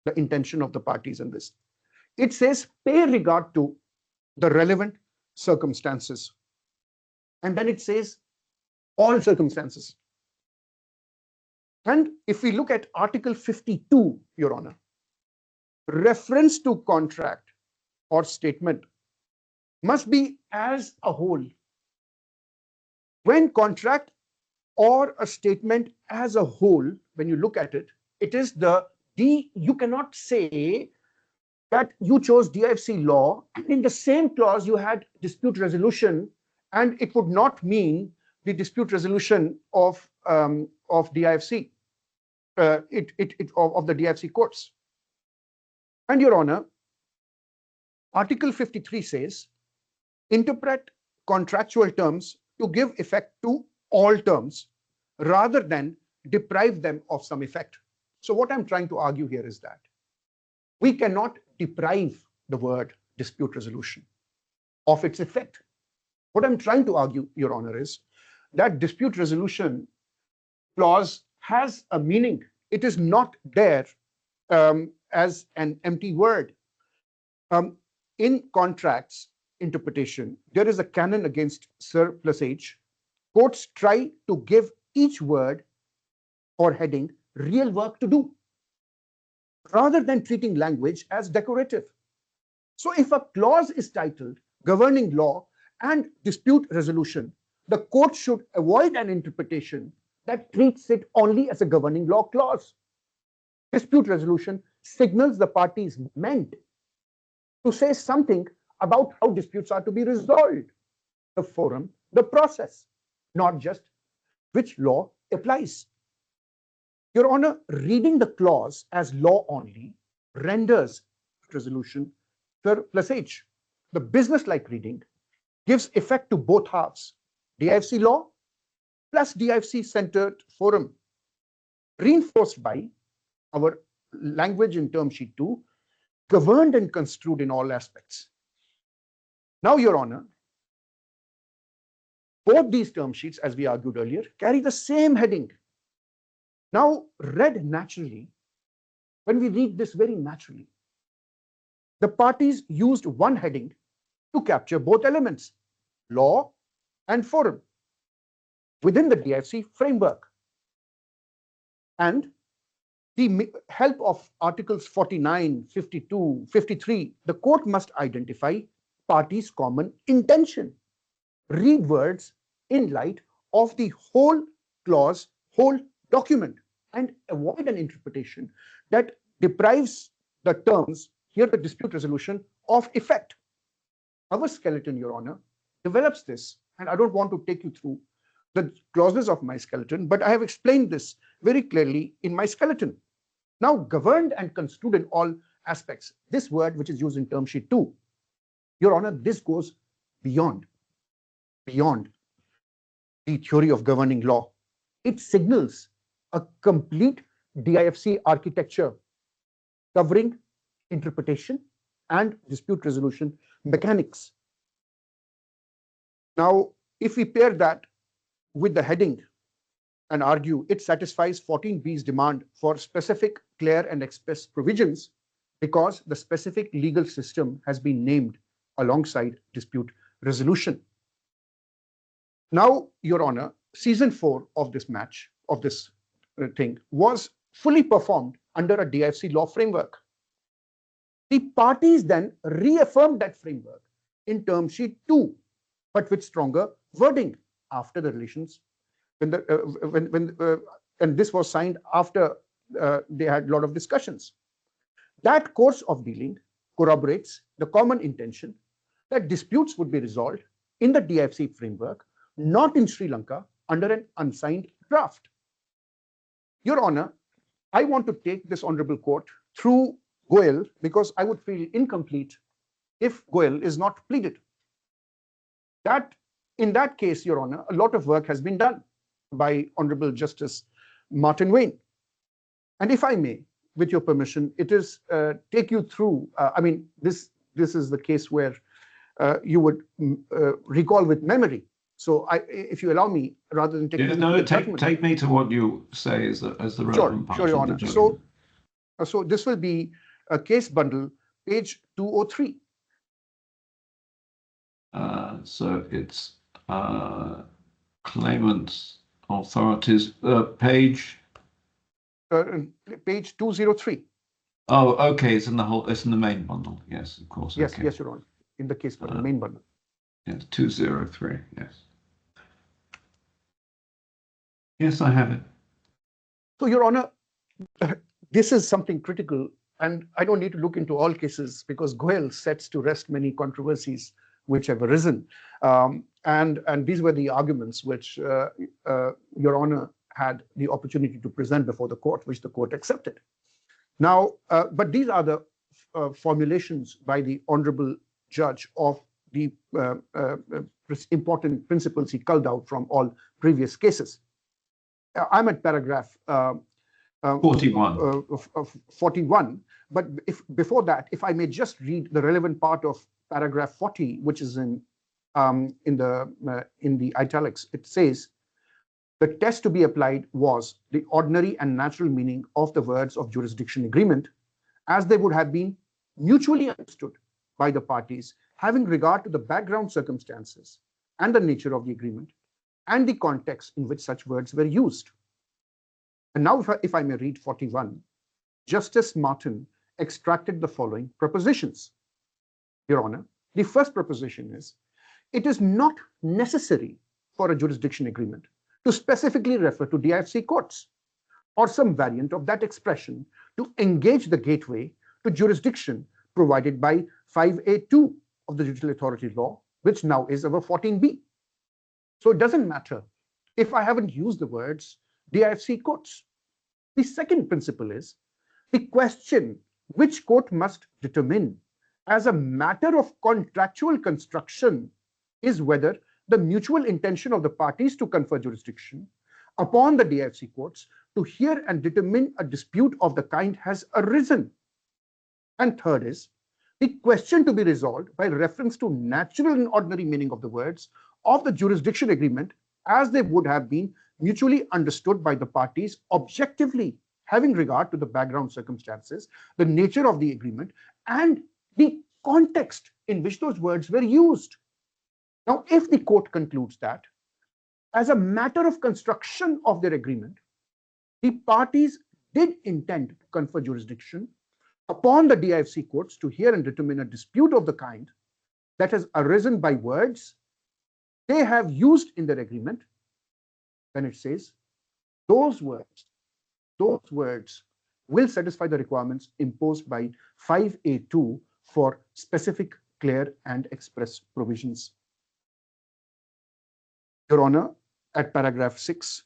The intention of the parties in this. It says, pay regard to the relevant circumstances. And then it says, all circumstances. And if we look at Article 52, Your Honor, reference to contract or statement must be as a whole. When contract or a statement as a whole, when you look at it, it is you cannot say that you chose DIFC law and in the same clause you had dispute resolution, and it would not mean the dispute resolution of DIFC, of the DIFC courts. And Your Honor, Article 53 says, interpret contractual terms to give effect to all terms rather than deprive them of some effect. So what I'm trying to argue here is that we cannot deprive the word dispute resolution of its effect. What I'm trying to argue, Your Honor, is that dispute resolution clause has a meaning. It is not there as an empty word. In contracts interpretation, there is a canon against surplusage. Courts try to give each word or heading real work to do, rather than treating language as decorative. So if a clause is titled governing law and dispute resolution, the court should avoid an interpretation that treats it only as a governing law clause. Dispute resolution signals the parties meant to say something about how disputes are to be resolved, the forum, the process, not just which law applies. Your Honor, reading the clause as law only renders resolution plus H. The business-like reading gives effect to both halves, DIFC law plus DIFC-centered forum, reinforced by our language in term sheet 2, governed and construed in all aspects. Now, Your Honor, both these term sheets, as we argued earlier, carry the same heading. Now, read naturally, when we read this very naturally, the parties used one heading to capture both elements, law and forum, within the DIFC framework. And the help of Articles 49, 52, 53, the court must identify parties' common intention, read words in light of the whole clause, whole document, and avoid an interpretation that deprives the terms, here the dispute resolution, of effect. Our skeleton, Your Honor, develops this, and I don't want to take you through the clauses of my skeleton, but I have explained this very clearly in my skeleton. Now, governed and construed in all aspects, this word which is used in term sheet 2, Your Honor, this goes beyond the theory of governing law. It signals a complete DIFC architecture covering interpretation and dispute resolution mechanics. Now, if we pair that with the heading and argue it satisfies 14B's demand for specific, clear, and express provisions because the specific legal system has been named alongside dispute resolution. Now, Your Honor, season 4 of this match, of this thing, was fully performed under a DIFC law framework. The parties then reaffirmed that framework in term sheet 2, but with stronger wording after the relations, and this was signed after they had a lot of discussions. That course of dealing corroborates the common intention that disputes would be resolved in the DIFC framework, not in Sri Lanka under an unsigned draft. Your Honor, I want to take this honorable court through Goel because I would feel incomplete if Goel is not pleaded. In that case, Your Honor, a lot of work has been done by Honorable Justice Martin Wayne. And if I may, with your permission, it is take you through, this is the case where you would recall with memory. So if you allow me, rather than take me to what you say as the relevant part. Sure, Your Honor. So this will be a case bundle, page 203. So it's claimants authorities page. Page 203. Oh, okay. It's in the main bundle. Yes, of course. Yes, okay. yes, Your Honor. In the case bundle, main bundle. Yes, 203. Yes. Yes, I have it. So, Your Honor, this is something critical, and I don't need to look into all cases because Goel sets to rest many controversies which have arisen. And these were the arguments which Your Honor had the opportunity to present before the court, which the court accepted. Now, but these are the formulations by the Honorable Judge of the important principles he culled out from all previous cases. I'm at paragraph 41, but before that, if I may just read the relevant part of paragraph 40, which is in the italics. It says, the test to be applied was the ordinary and natural meaning of the words of jurisdiction agreement, as they would have been mutually understood by the parties, having regard to the background circumstances and the nature of the agreement, and the context in which such words were used. And now, if I may read 41, Justice Martin extracted the following propositions. Your Honor, the first proposition is, it is not necessary for a jurisdiction agreement to specifically refer to DIFC courts or some variant of that expression to engage the gateway to jurisdiction provided by 5A2 of the Judicial Authority Law, which now is our 14B. So it doesn't matter if I haven't used the words DIFC courts. The second principle is the question which court must determine as a matter of contractual construction is whether the mutual intention of the parties to confer jurisdiction upon the DIFC courts to hear and determine a dispute of the kind has arisen. And third is the question to be resolved by reference to natural and ordinary meaning of the words of the jurisdiction agreement as they would have been mutually understood by the parties objectively, having regard to the background circumstances, the nature of the agreement, and the context in which those words were used. Now, if the court concludes that, as a matter of construction of their agreement, the parties did intend to confer jurisdiction upon the DIFC courts to hear and determine a dispute of the kind that has arisen by words they have used in their agreement, then it says those words will satisfy the requirements imposed by 5A2 for specific, clear, and express provisions. Your Honor, at paragraph 6,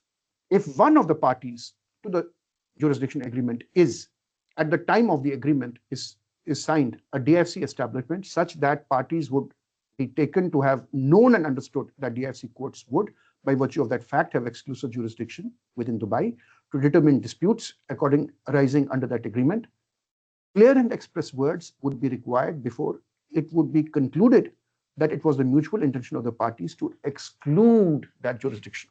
if one of the parties to the jurisdiction agreement is, at the time of the agreement is signed, a DIFC establishment such that parties would be taken to have known and understood that DIFC courts would, by virtue of that fact, have exclusive jurisdiction within Dubai to determine disputes arising under that agreement, clear and express words would be required before it would be concluded that it was the mutual intention of the parties to exclude that jurisdiction.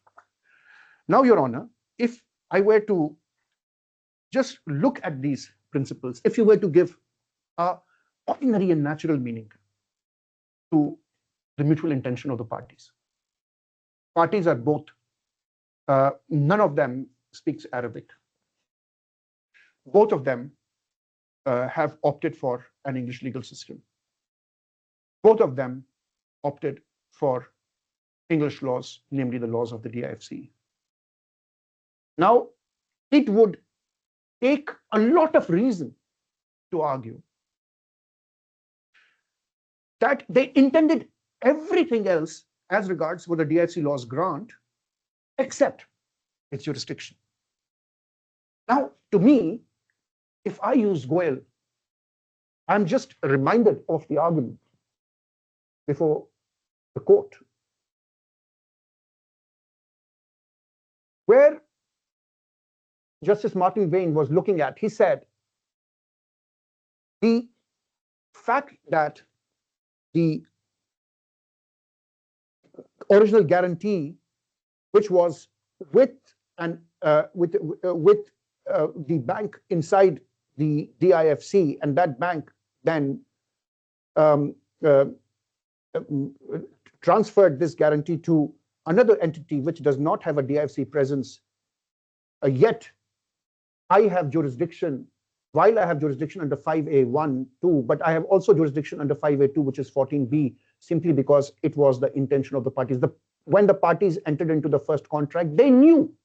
Now, Your Honor, if I were to just look at these principles, if you were to give a ordinary and natural meaning to the mutual intention of the parties are both, none of them speaks Arabic. Both of them have opted for an English legal system. Both of them opted for English laws, namely the laws of the DIFC. Now, it would take a lot of reason to argue that they intended everything else as regards what the DIFC laws grant, except its jurisdiction. Now, to me, if I use Goel, I'm just reminded of the argument before the court, where Justice Martin Vane was looking at. He said, the fact that the original guarantee, which was with the bank inside the DIFC, and that bank then transferred this guarantee to another entity which does not have a DIFC presence, yet I have jurisdiction, while I have jurisdiction under 5A1, 2, but I have also jurisdiction under 5A2, which is 14B, simply because it was the intention of the parties. When the parties entered into the first contract, they knew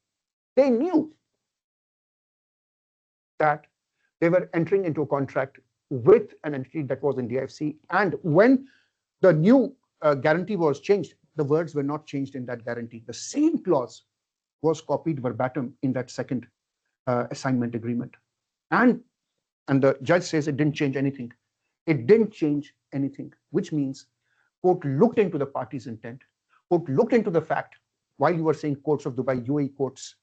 that they were entering into a contract with an entity that was in DIFC. And when the new guarantee was changed, the words were not changed in that guarantee. The same clause was copied verbatim in that second assignment agreement. And the judge says it didn't change anything. It didn't change anything, which means court looked into the party's intent. Court looked into the fact, while you were saying courts of Dubai, UAE courts,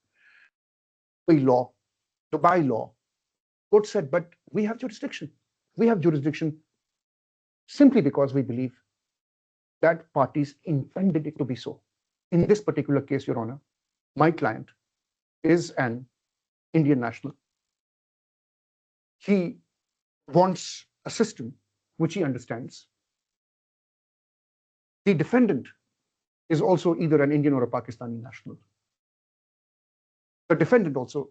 Dubai law, court said, but we have jurisdiction. We have jurisdiction simply because we believe that parties intended it to be so. In this particular case, Your Honor, my client is an Indian national. He wants a system which he understands. The defendant is also either an Indian or a Pakistani national. The defendant also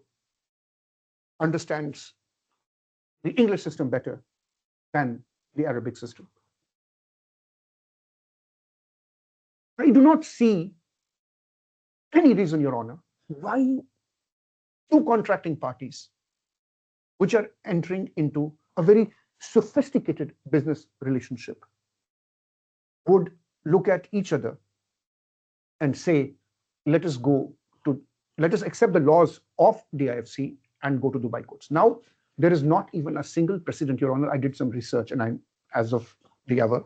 understands the English system better than the Arabic system. I do not see any reason, Your Honor, why two contracting parties which are entering into a very sophisticated business relationship would look at each other and say, let us accept the laws of DIFC and go to Dubai courts. Now, there is not even a single precedent, Your Honor. I did some research and I'm as of the hour.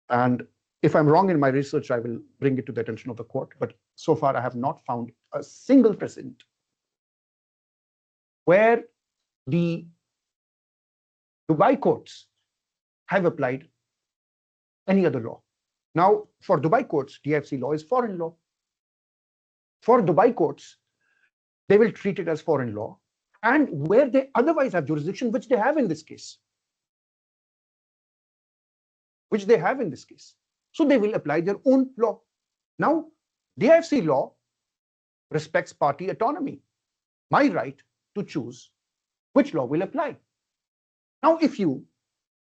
And if I'm wrong in my research, I will bring it to the attention of the court. But so far, I have not found a single precedent where the Dubai courts have applied any other law. Now, for Dubai courts, DIFC law is foreign law. For Dubai courts, they will treat it as foreign law, and where they otherwise have jurisdiction, which they have in this case. So they will apply their own law. Now, DIFC law respects party autonomy, my right to choose which law will apply. Now, if you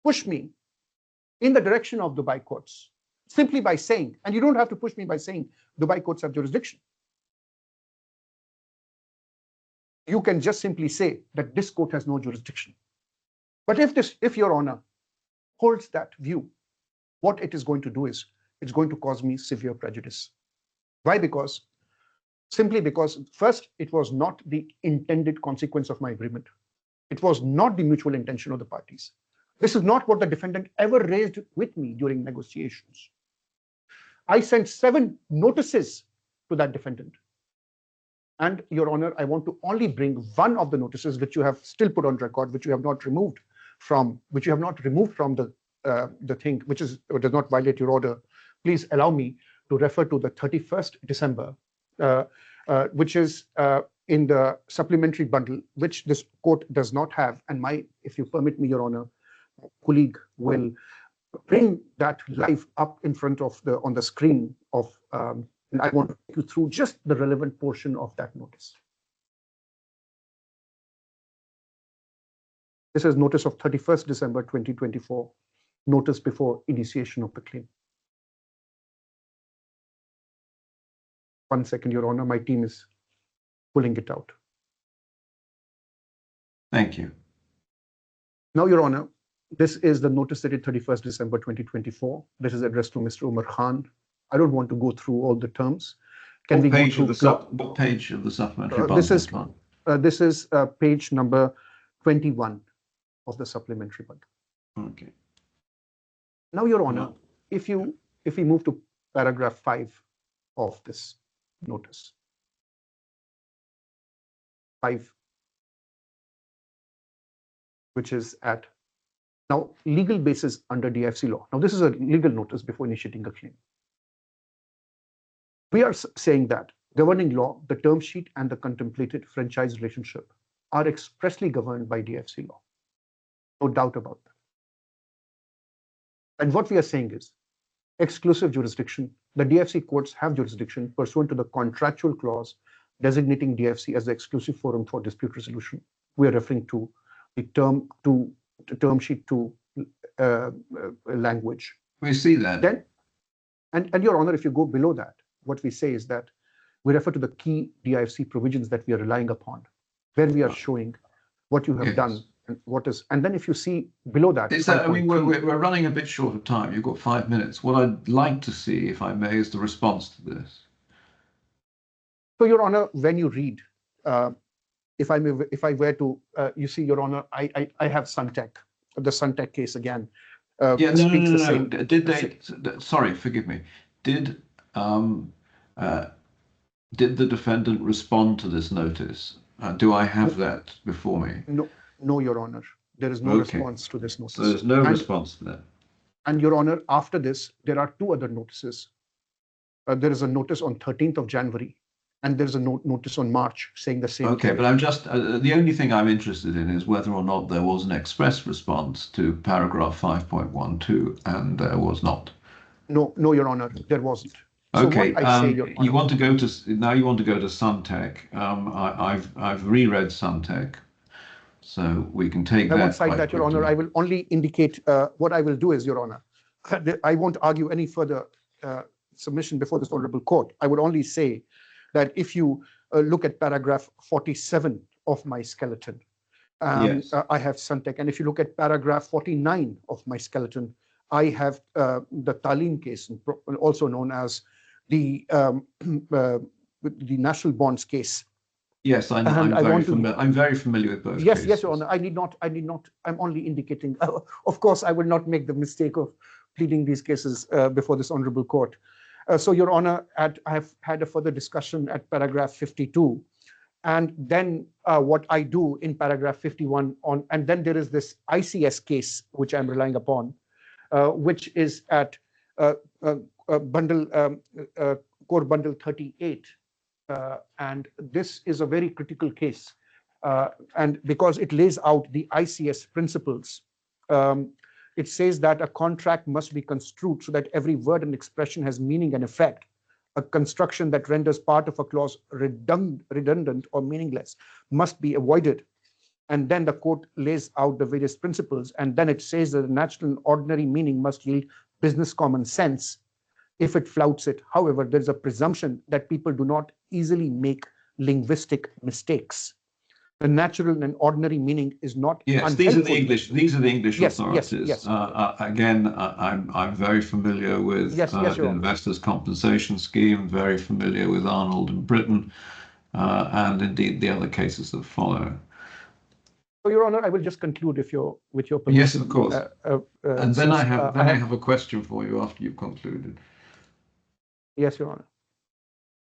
push me in the direction of Dubai courts, simply by saying, and you don't have to push me by saying Dubai courts have jurisdiction. You can just simply say that this court has no jurisdiction. But if Your Honor holds that view, what it is going to do is it's going to cause me severe prejudice. Why? Simply because first, it was not the intended consequence of my agreement. It was not the mutual intention of the parties. This is not what the defendant ever raised with me during negotiations. I sent 7 notices to that defendant. And Your Honor, I want to only bring one of the notices which you have still put on record, which you have not removed from the thing, which does not violate your order. Please allow me to refer to the 31st December, which is in the supplementary bundle, which this court does not have. And if you permit me, Your Honor, colleague will bring that live up in front of on the screen of. And I want to take you through just the relevant portion of that notice. This is notice of 31st December 2024, notice before initiation of the claim. 1 second, Your Honor, my team is pulling it out. Thank you. Now, Your Honor, this is the notice dated 31st December 2024. This is addressed to Mr. Umar Khan. I don't want to go through all the terms. What page of the supplementary bundle? This is page number 21 of the supplementary bundle. Okay. Now, Your Honor, if we move to paragraph 5 of this notice, 5, which is at now legal basis under DIFC law. Now, this is a legal notice before initiating a claim. We are saying that governing law, the term sheet, and the contemplated franchise relationship are expressly governed by DIFC law. No doubt about that. And what we are saying is exclusive jurisdiction. The DIFC courts have jurisdiction pursuant to the contractual clause designating DIFC as the exclusive forum for dispute resolution. We are referring to the term sheet to language. We see that. Then, and Your Honor, if you go below that, what we say is that we refer to the key DIFC provisions that we are relying upon, where we are showing what you have done and what is. And then if you see below that, I mean, we're running a bit short of time. You've got 5 minutes. What I'd like to see, if I may, is the response to this. So, Your Honor, when you read, if I were to, you see, Your Honor, I have Suntech, the Suntech case again. No. Did they? Sorry, forgive me. Did the defendant respond to this notice? Do I have that before me? No, Your Honor. There is no response to this notice. So there's no response to that. And Your Honor, after this, there are 2 other notices. There is a notice on 13th of January, and there's a notice on March saying the same. Okay, but I'm just, the only thing I'm interested in is whether or not there was an express response to paragraph 5.12, and there was not. No, Your Honor, there wasn't. Okay, you want to go to Suntech. I've reread Suntech, so we can take that. I won't cite that, Your Honor. I will only indicate what I will do is, Your Honor, I won't argue any further submission before this honorable court, I would only say that if you look at paragraph 47 of my skeleton, Yes. I have Suntec. And if you look at paragraph 49 of my skeleton, I have the Talim case, also known as the the national bonds case. Yes, I'm very familiar with both yes, cases. Yes, Your Honor. I need not. I'm only indicating. Of course, I will not make the mistake of pleading these cases before this honorable court. So, Your Honor, I have had a further discussion at paragraph 52. And then what I do in paragraph 51 on, and then there is this ICS case, which I'm relying upon, which is at core bundle 38. And this is a very critical case. And because it lays out the ICS principles, it says that a contract must be construed so that every word and expression has meaning and effect. A construction that renders part of a clause redundant or meaningless must be avoided. And then the court lays out the various principles, and then it says that the natural and ordinary meaning must yield business common sense. If it flouts it, however, there is a presumption that people do not easily make linguistic mistakes. The natural and ordinary meaning is not. Yes, these are the English. These are the English authorities. Yes. Again, I'm very familiar with the investors' compensation scheme. Very familiar with Arnold and Britain, and indeed the other cases that follow. So, Your Honor, I will just conclude with your permission. Yes, of course. And then I have a question for you after you've concluded. Yes, Your Honor.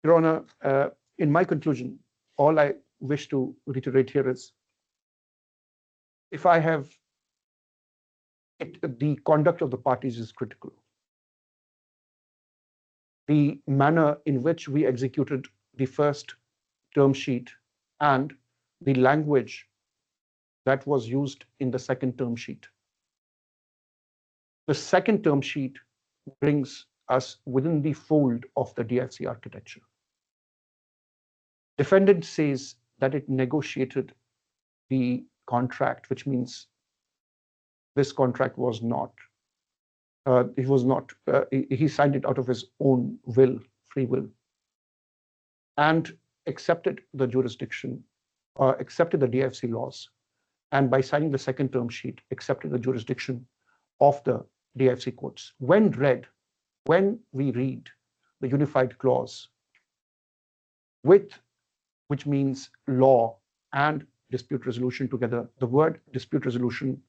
Your Honor, in my conclusion, all I wish to reiterate here is, if I have the conduct of the parties is critical. The manner in which we executed the first term sheet and the language that was used in the second term sheet. The second term sheet brings us within the fold of the DFC architecture. Defendant says that it negotiated the contract, which means this contract was not, he signed it out of his own will, free will, and accepted the jurisdiction, accepted the DFC laws, and by signing the second term sheet, accepted the jurisdiction of the DFC courts. When we read the unified clause, which means law and dispute resolution together, the word dispute resolution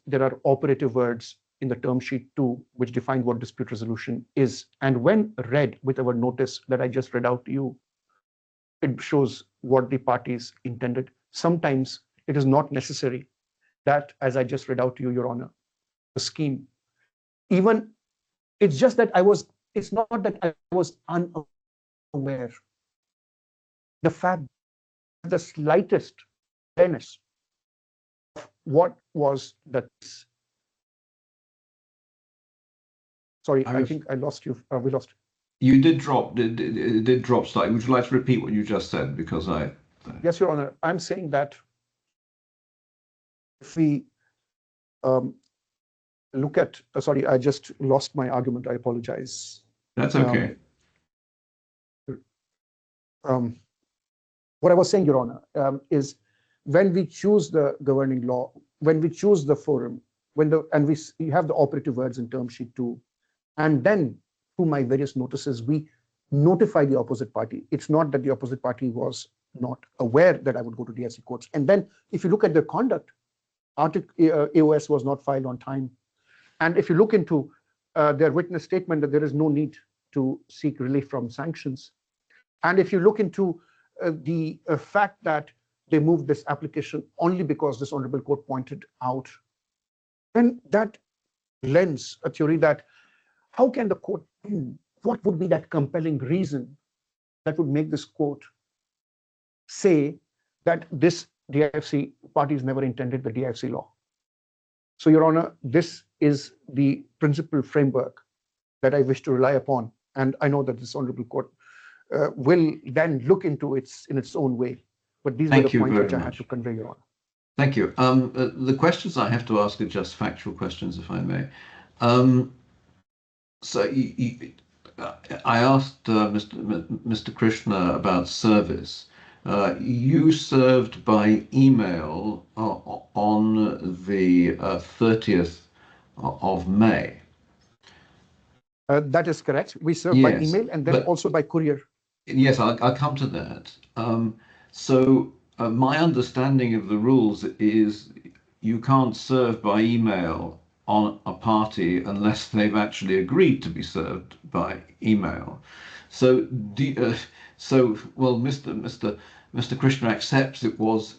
there are operative words in the term sheet 2, which define what dispute resolution is. And when read with our notice that I just read out to you, it shows what the parties intended. Sometimes it is not necessary that, as I just read out to you, Your Honor, the scheme, even it's just that it's not that I was unaware. The fact, the slightest awareness of what was that. Sorry, I think I lost you. We lost. You did drop. It did drop slightly. Would you like to repeat what you just said? Because Yes, Your Honor. I'm saying that if we look at. Sorry, I just lost my argument. I apologize. That's okay. What I was saying, Your Honor, is when we choose the governing law, when we choose the forum, we have the operative words in term sheet 2, and then through my various notices, we notify the opposite party. It's not that the opposite party was not aware that I would go to DFC courts. And then if you look at their conduct, AOS was not filed on time. And if you look into their witness statement that there is no need to seek relief from sanctions. And if you look into the fact that they moved this application only because this honorable court pointed out, then that lends a theory that how can the court, what would be that compelling reason that would make this court say that this DFC parties never intended the DFC law? So, Your Honor, this is the principal framework that I wish to rely upon. And I know that this honorable court will then look into in its own way. But these were the points which I had to convey, Your Honor. Thank you. The questions I have to ask are just factual questions, if I may. So I asked Mr. Krishna about service. You served by email on the 30th of May. That is correct. We serve by Yes, email and then but also by courier. yes, I'll come to that. So my understanding of the rules is you can't serve by email on a party unless they've actually agreed to be served by email. So, well, Mr. Krishna accepts it was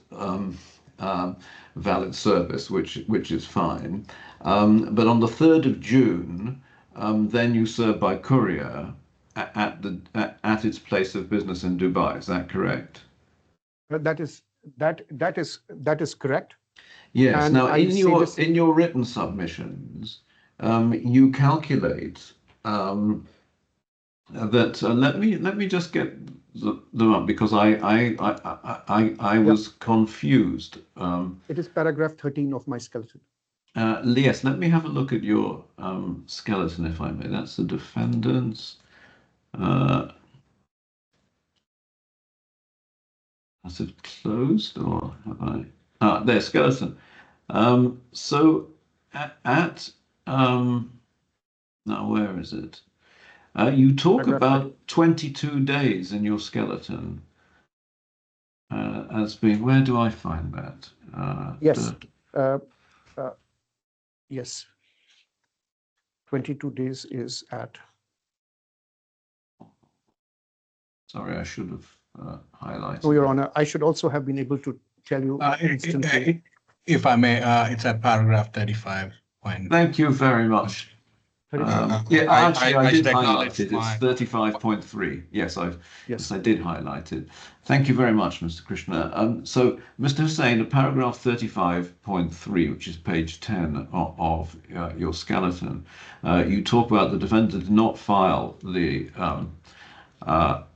valid service, which is fine. But on the 3rd of June, then you serve by courier at its place of business in Dubai. Is that correct? That is correct. Yes. And Now, I say this. in your written submissions, you calculate that. Let me just get them up because I was confused. It is paragraph 13 of my skeleton. Yes, let me have a look at your skeleton, if I may. That's the defendant's. Has it closed or have I? Ah, there, skeleton. So at now where is it? You talk Paragraph about 13. 22 days in your skeleton as being. Where do I find that? Yes. Yes. 22 days is at. Sorry, I should have highlighted. Oh, Your Honor, I should also have been able to tell you instantly. If I may, it's at paragraph 35. Thank you very much. Yeah, actually, I did highlight it. It's 35.3. Yes, I did highlight it. Thank you very much, Mr. Krishna. So, Mr. Hussain, at paragraph 35.3, which is page 10 of your skeleton, you talk about the defendant did not file the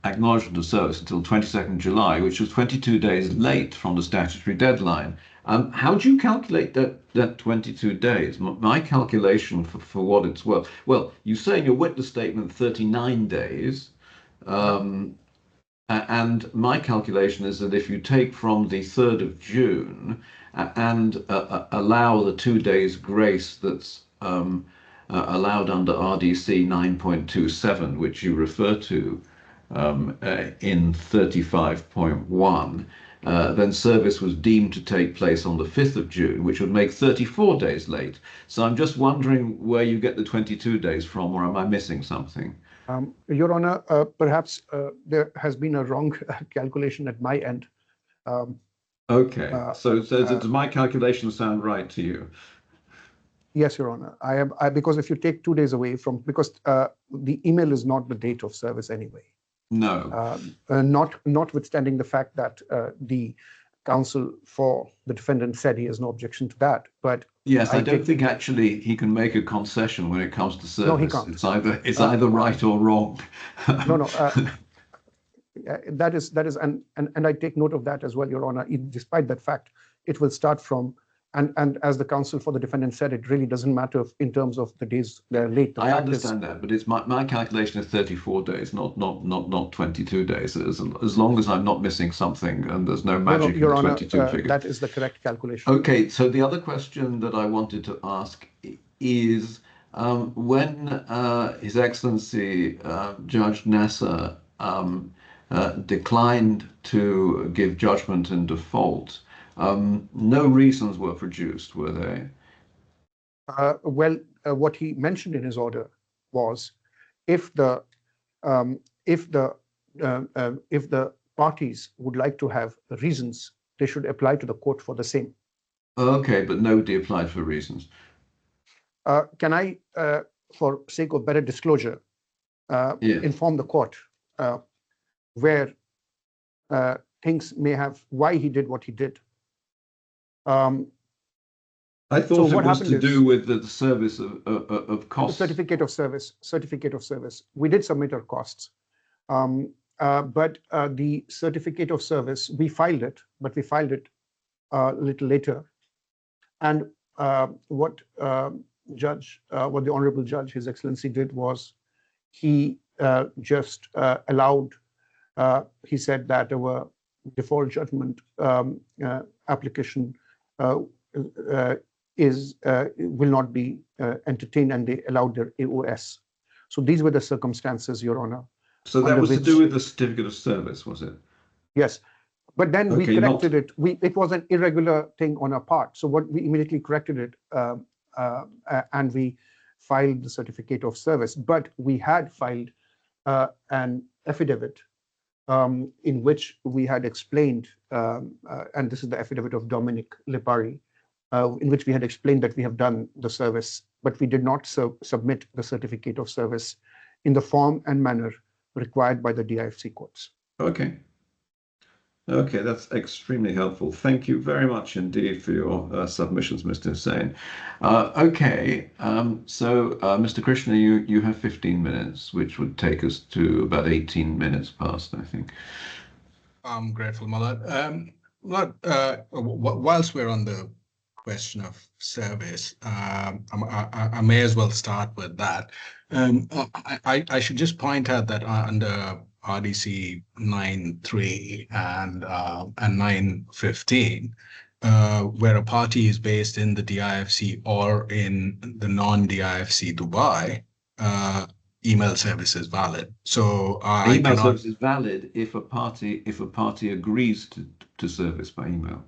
acknowledgement of service until 22nd July, which was 22 days late from the statutory deadline. How do you calculate that 22 days? My calculation, for what it's worth, well, you say in your witness statement 39 days, and my calculation is that if you take from the 3rd of June and allow the 2 days grace that's allowed under RDC 9.27, which you refer to in 35.1, then service was deemed to take place on the 5th of June, which would make 34 days late. So I'm just wondering where you get the 22 days from, or am I missing something? Your Honor, perhaps there has been a wrong calculation at my end. Okay, so does my calculation sound right to you? Yes, Your Honor. Because if you take 2 days away from, because the email is not the date of service anyway. No. Notwithstanding the fact that the counsel for the defendant said he has no objection to that, but yes, I don't think actually he can make a concession when it comes to service. No, he can't. It's either right or wrong. No. That is, and I take note of that as well, Your Honor. Despite that fact, it will start from. And as the counsel for the defendant said, it really doesn't matter in terms of the days they're late. I understand that, but it's my calculation is 34 days, not 22 days. As long as I'm not missing something and there's no magic in the 22 figure. That is the correct calculation. Okay, so the other question that I wanted to ask is when His Excellency Judge Nasser declined to give judgment in default, no reasons were produced, were they? What he mentioned in his order was, if the parties would like to have reasons, they should apply to the court for the same. Okay, but nobody applied for reasons. Can I, for sake of better disclosure, inform the court where things may have, why he did what he did? I thought it was to do with the service of costs. Certificate of service. We did submit our costs. But the certificate of service, we filed it, but we filed it a little later. And what the Honorable Judge, His Excellency, did was he just allowed. He said that our default judgment application will not be entertained, and they allowed their AOS. So these were the circumstances, Your Honor. So that was to do with the certificate of service, was it? Yes. But then we Okay, corrected it. It was an irregular thing on our part. So what we immediately corrected it, and we filed the certificate of service. But we had filed an affidavit in which we had explained, and this is the affidavit of Dominic Lipari, in which we had explained that we have done the service, but we did not submit the certificate of service in the form and manner required by the DIFC courts. Okay. Okay, that's extremely helpful. Thank you very much indeed for your submissions, Mr. Hussain. Okay, so Mr. Krishna, you have 15 minutes, which would take us to about 18 minutes past, I think. I'm grateful, Malad. Whilst we're on the question of service, I may as well start with that. I should just point out that under RDC 9.3 and 9.15, where a party is based in the DIFC or in the non-DIFC Dubai, email service is valid. So email service is valid if a party agrees to service by email.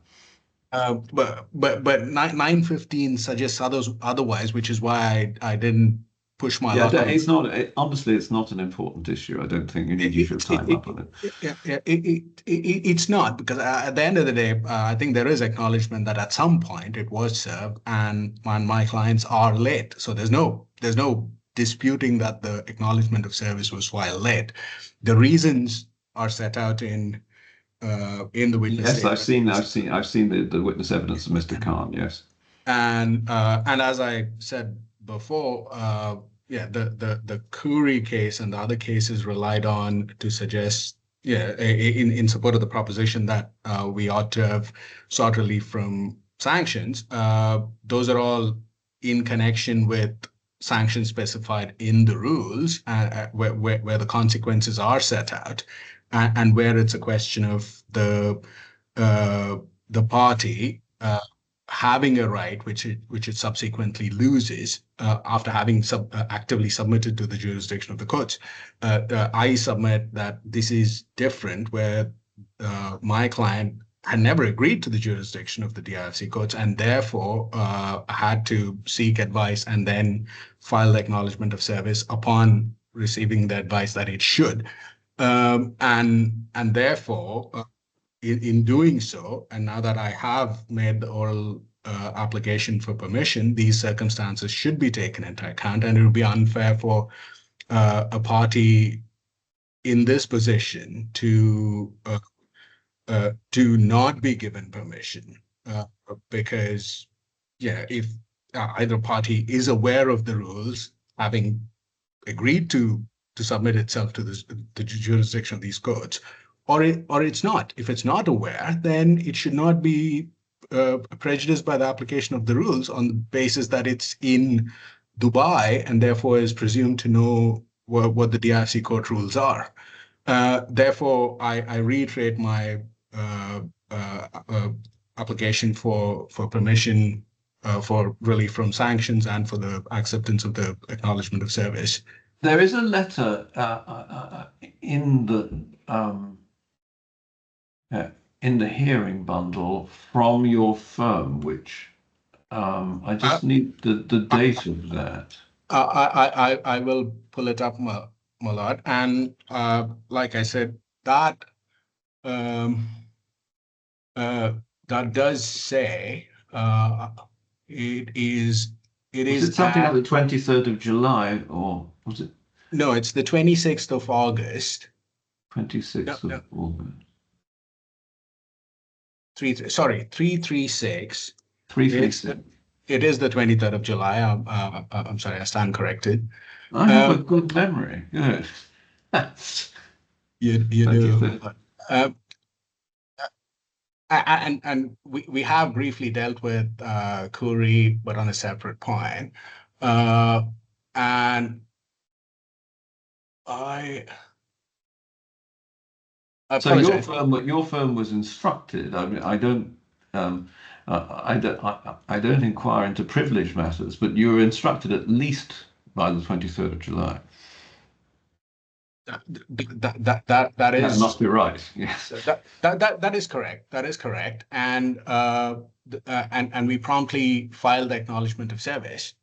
But 9.15 suggests otherwise, which is why I didn't push my luck. It's not. Honestly, it's not an important issue. I don't think you need to use your time up on it. It's not, because at the end of the day, I think there is acknowledgement that at some point it was served, and my clients are late. So there's no disputing that the acknowledgement of service was while late. The reasons are set out in the witness. Yes, I've seen the witness evidence of Mr. Khan. Yes, and as I said before, the Khoury case and the other cases relied on to suggest, in support of the proposition that we ought to have sought relief from sanctions. Those are all in connection with sanctions specified in the rules, where the consequences are set out, and where it's a question of the party having a right which it subsequently loses after having actively submitted to the jurisdiction of the courts. I submit that this is different, where my client had never agreed to the jurisdiction of the DIFC courts, and therefore had to seek advice and then file the acknowledgement of service upon receiving the advice that it should. And therefore, in doing so, and now that I have made the oral application for permission, these circumstances should be taken into account, and it would be unfair for a party in this position to not be given permission, because if either party is aware of the rules, having agreed to submit itself to the jurisdiction of these courts, or it's not. If it's not aware, then it should not be prejudiced by the application of the rules on the basis that it's in Dubai and therefore is presumed to know what the DIFC court rules are. Therefore, I reiterate my application for permission for relief from sanctions and for the acceptance of the acknowledgement of service. There is a letter in the hearing bundle from your firm, which I just need the date of that. I will pull it up, Malad, and like I said, that does say it is. Was it something like the 23rd of July, or was it? No, it's the 26th of August. 26th of August. 336. 336. It is the 23rd of July. I'm sorry, I stand corrected. I have a good memory. Good. You do. And we have briefly dealt with Khoury, but on a separate point. And I So your apologize. firm was instructed. I mean, I don't inquire into privilege matters, but you were instructed at least by the 23rd of July. That That is must be right. Yes. that is correct. That is correct. And we promptly filed the acknowledgement of service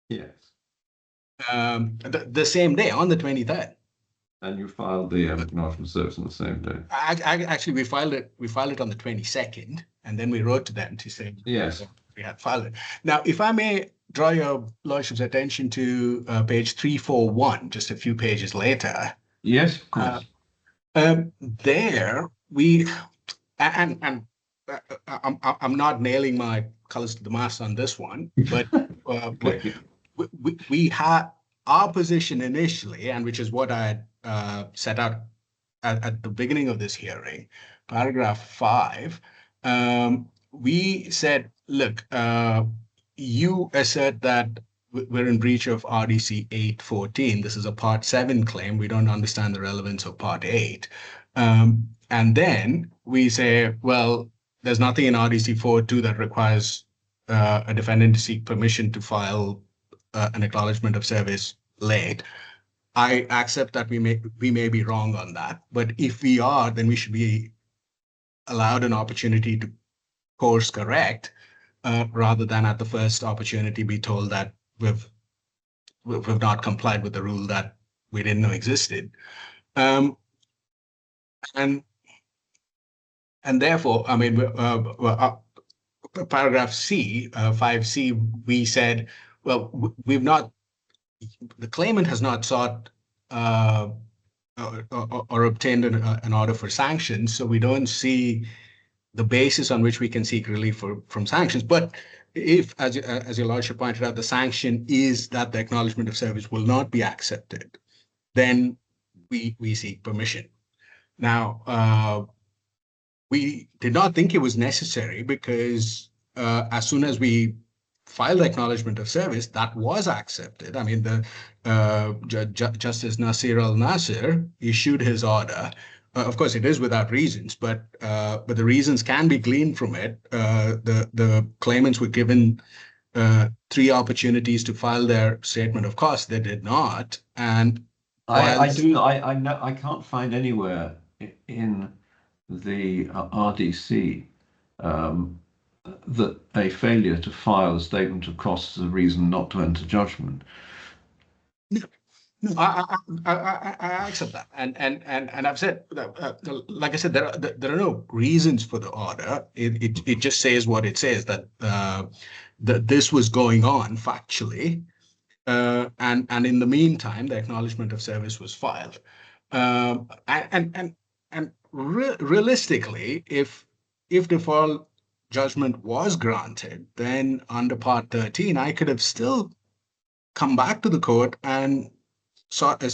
Yes. the same day on the 23rd. And you filed the acknowledgement of service on the same day. Actually, we filed it on the 22nd, and then we wrote to them to say Yes. we had filed it. Now, if I may draw your lordship's attention to page 341, just a few pages later. Yes, of course. There we and I'm not nailing my colors to the mast on this one, but Okay. we had our position initially, and which is what I set out at the beginning of this hearing, paragraph 5. We said, look, you assert that we're in breach of RDC 814. This is a Part 7 claim. We don't understand the relevance of Part 8. And then we say, well, there's nothing in RDC 4.2 that requires a defendant to seek permission to file an acknowledgement of service late. I accept that we may be wrong on that, but if we are, then we should be allowed an opportunity to course correct, rather than at the first opportunity be told that we've not complied with the rule that we didn't know existed. And therefore, I mean, paragraph C, 5C, we said, well, the claimant has not sought or obtained an order for sanctions, so we don't see the basis on which we can seek relief from sanctions. But if, as your lordship pointed out, the sanction is that the acknowledgement of service will not be accepted, then we seek permission. Now, we did not think it was necessary because as soon as we filed the acknowledgement of service, that was accepted. I mean, the Justice Nasir al-Nasir issued his order. Of course, it is without reasons, but the reasons can be gleaned from it. The claimants were given 3 opportunities to file their statement of cost. They did not, and I know I can't find anywhere in the RDC that a failure to file a statement of costs is a reason not to enter judgment. No, I accept that, and I've said, like I said, there are no reasons for the order. It just says what it says, that that this was going on factually, and in the meantime, the acknowledgement of service was filed, and realistically, if default judgment was granted, then under Part 13, I could have still come back to the court and sought to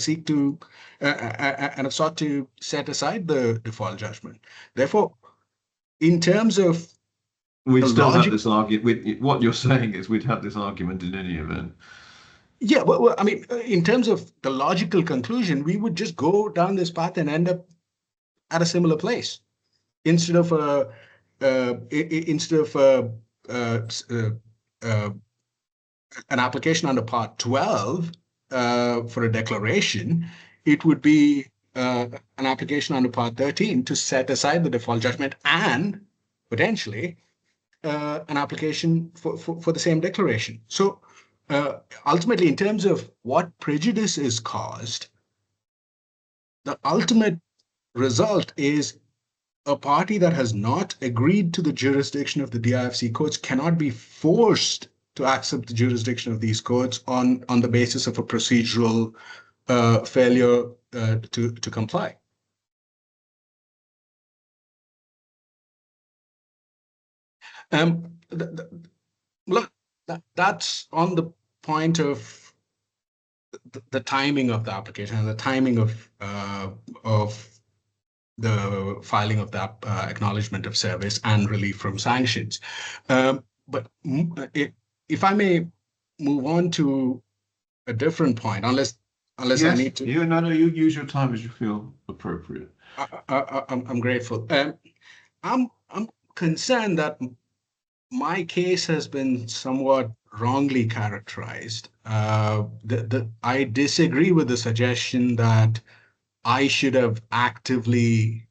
set aside the default judgment. Therefore, in terms of We'd the still have logic, this argument. What you're saying is we'd have this argument in any event. yeah, well, I mean, in terms of the logical conclusion, we would just go down this path and end up at a similar place instead of an application under Part 12 for a declaration. It would be an application under Part 13 to set aside the default judgment, and potentially an application for the same declaration. So ultimately, in terms of what prejudice is caused, the ultimate result is a party that has not agreed to the jurisdiction of the DIFC courts cannot be forced to accept the jurisdiction of these courts on the basis of a procedural failure to comply. Look, that's on the point of the timing of the application and the timing of the filing of that acknowledgement of service and relief from sanctions. But if I may move on to a different point, unless unless I Yes, need to. you use your time as you feel appropriate. I'm grateful. I'm concerned that my case has been somewhat wrongly characterized. I disagree with the suggestion that I should have actively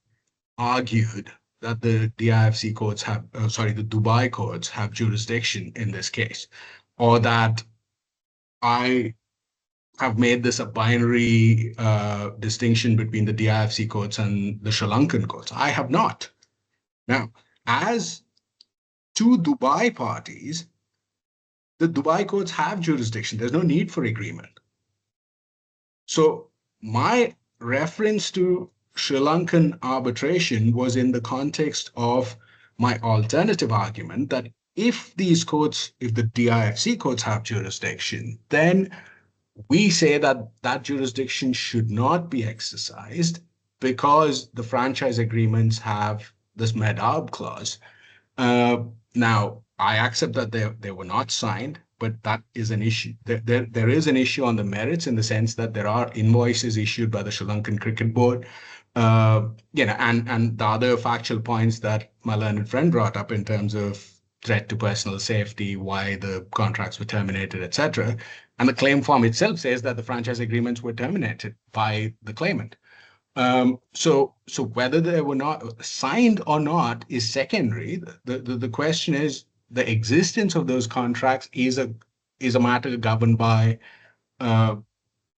argued that the DIFC courts have, sorry, the Dubai courts have jurisdiction in this case, or that I have made this a binary distinction between the DIFC courts and the Sri Lankan courts. I have not. Now, as two Dubai parties, the Dubai courts have jurisdiction. There's no need for agreement. So my reference to Sri Lankan arbitration was in the context of my alternative argument that if these courts, if the DIFC courts have jurisdiction, then we say that that jurisdiction should not be exercised because the franchise agreements have this Medab clause. Now, I accept that they were not signed, but that is an issue. There is an issue on the merits in the sense that there are invoices issued by the Sri Lankan Cricket Board. And the other factual points that my learned friend brought up in terms of threat to personal safety, why the contracts were terminated, etc. And the claim form itself says that the franchise agreements were terminated by the claimant. So whether they were not signed or not is secondary. The question is the existence of those contracts is a matter governed by the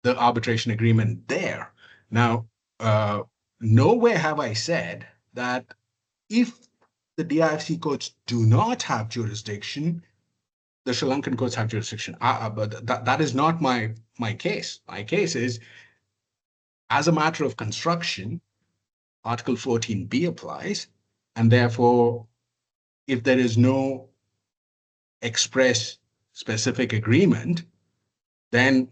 arbitration agreement there. Now, nowhere have I said that if the DIFC courts do not have jurisdiction, the Sri Lankan courts have jurisdiction. But that is not my case. My case is, as a matter of construction, Article 14b applies, and therefore, if there is no express specific agreement, then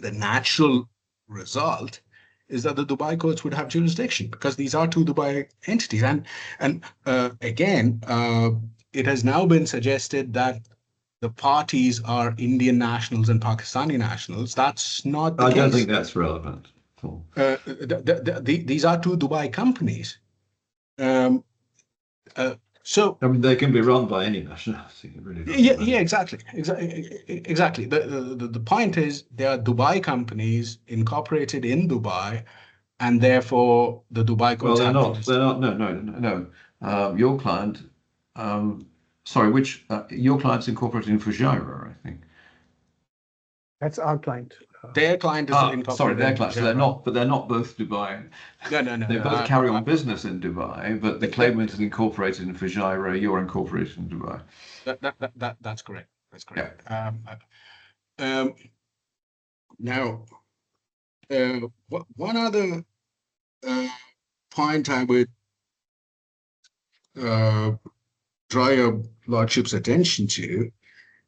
the natural result is that the Dubai courts would have jurisdiction because these are two Dubai entities. And again, it has now been suggested that the parties are Indian nationals and Pakistani nationals. That's not the I case. don't think that's relevant at all. These are two Dubai companies. So I mean, they can be run by any nationality. It really doesn't matter. yeah, exactly. The point is they are Dubai companies incorporated in Dubai, and therefore the Dubai Well, courts they're have not. They're jurisdiction. not. No. Your client, sorry, which your client's incorporated in Fujairah, I think. That's our client. Their client is Sorry, incorporated their in clients. So they're Fujairah. not, but they're not both Dubai. No. They both carry on business in Dubai, but the claimant is incorporated in Fujairah. You're incorporated in Dubai. That's correct. That's Yeah. correct. Now, one other point I would draw your lordship's attention to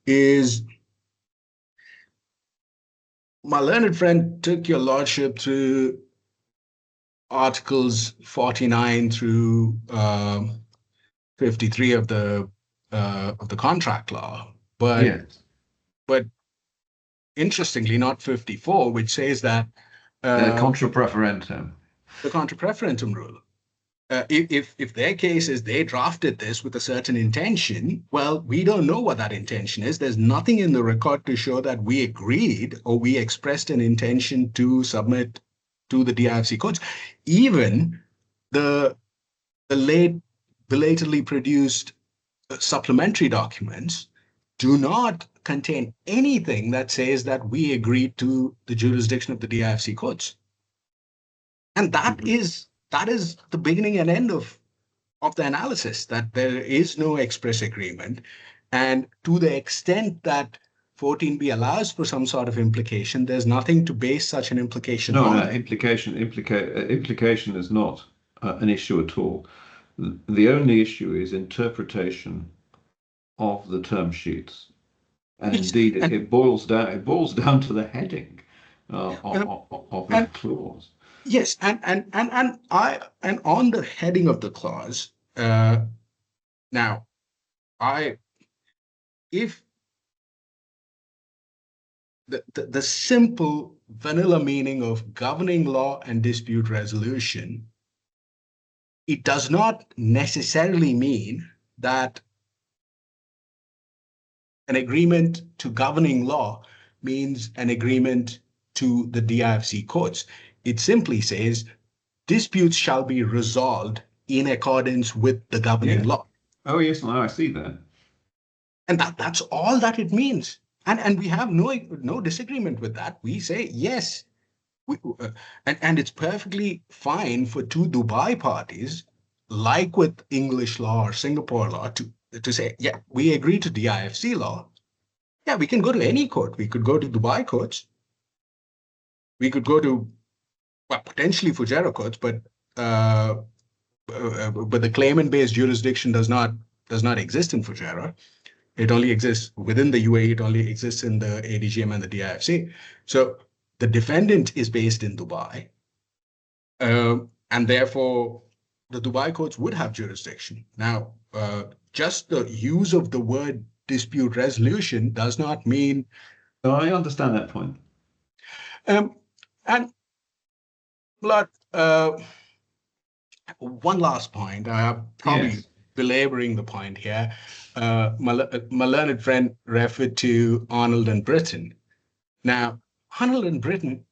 is my learned friend took your lordship through articles 49 through 53 of the contract law, but Yes. but interestingly, not 54, which says that Contra preferentum. the contra preferentum rule. If their case is they drafted this with a certain intention, well, we don't know what that intention is. There's nothing in the record to show that we agreed or we expressed an intention to submit to the DIFC courts. Even the belatedly produced supplementary documents do not contain anything that says that we agreed to the jurisdiction of the DIFC courts. And that is the beginning and end of the analysis, that there is no express agreement. And to the extent that 14b allows for some sort of implication, there's nothing to base such an implication on. No, implication is not an issue at all. The only issue is interpretation of the term sheets, and indeed it boils down to the heading of the clause. Yes, and on the heading of the clause, now, if the simple vanilla meaning of governing law and dispute resolution, it does not necessarily mean that an agreement to governing law means an agreement to the DIFC courts. It simply says disputes shall be resolved in accordance with the governing law. Oh, yes, I see that. And that's all that it means. And we have no disagreement with that. We say, yes, and it's perfectly fine for two Dubai parties, like with English law or Singapore law, to say, yeah, we agree to DIFC law. Yeah, we can go to any court. We could go to Dubai courts. We could go to, well, potentially Fujairah courts, but the claimant-based jurisdiction does not exist in Fujairah. It only exists within the UAE. It only exists in the ADGM and the DIFC. So the defendant is based in Dubai, and therefore the Dubai courts would have jurisdiction. Now, just the use of the word dispute resolution does not mean. So I understand that point. And one last point, I'm probably belaboring the point here. My learned friend referred to Arnold and Britton. Now, Arnold and Britton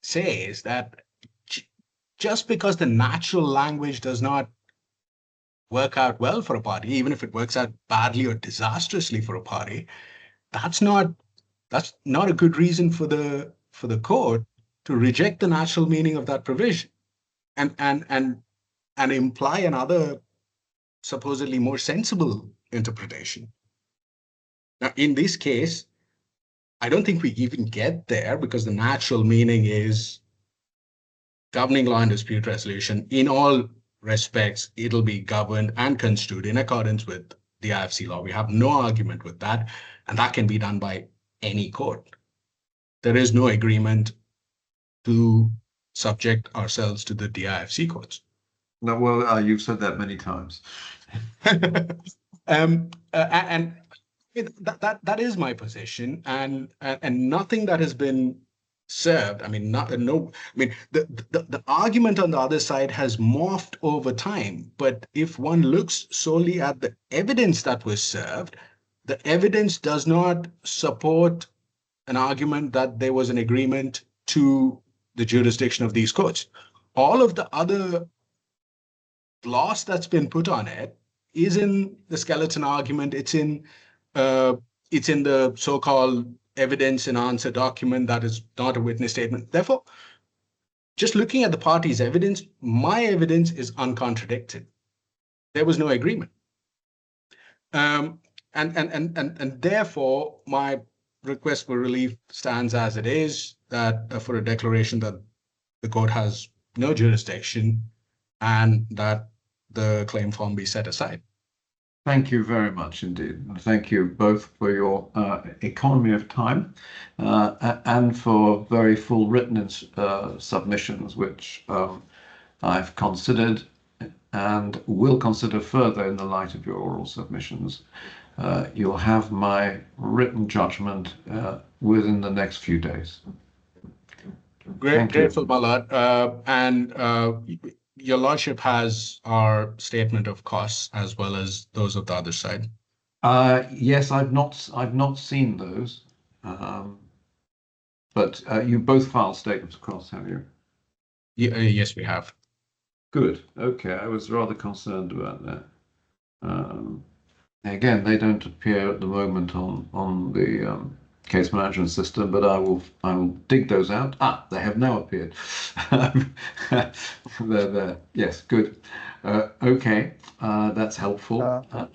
says that just because the natural language does not work out well for a party, even if it works out badly or disastrously for a party, that's not a good reason for the court to reject the natural meaning of that provision and imply another supposedly more sensible interpretation. Now, in this case, I don't think we even get there, because the natural meaning is governing law and dispute resolution. In all respects, it'll be governed and construed in accordance with the IFC law. We have no argument with that, and that can be done by any court. There is no agreement to subject ourselves to the DIFC courts. No, well, you've said that many times. And that is my position, and nothing that has been served. I mean, the argument on the other side has morphed over time. But if one looks solely at the evidence that was served, the evidence does not support an argument that there was an agreement to the jurisdiction of these courts. All of the other gloss that's been put on it is in the skeleton argument. It's in the so-called evidence and answer document that is not a witness statement. Therefore, just looking at the party's evidence, my evidence is uncontradicted. There was no agreement. And therefore, my request for relief stands as it is, that for a declaration that the court has no jurisdiction and that the claim form be set aside. Thank you very much indeed. Thank you both for your economy of time and for very full written submissions, which I've considered and will consider further in the light of your oral submissions. You'll have my written judgment within the next few days. Grateful, my lord. Your lordship has our statement of costs as well as those of the other side. Yes, I've not seen those, but you both filed statements of costs, have you? Yes, we have. Good. Okay, I was rather concerned about that. Again, they don't appear at the moment on the case management system, but I will dig those out. They have now appeared. They're there. Yes, good. Okay, that's helpful.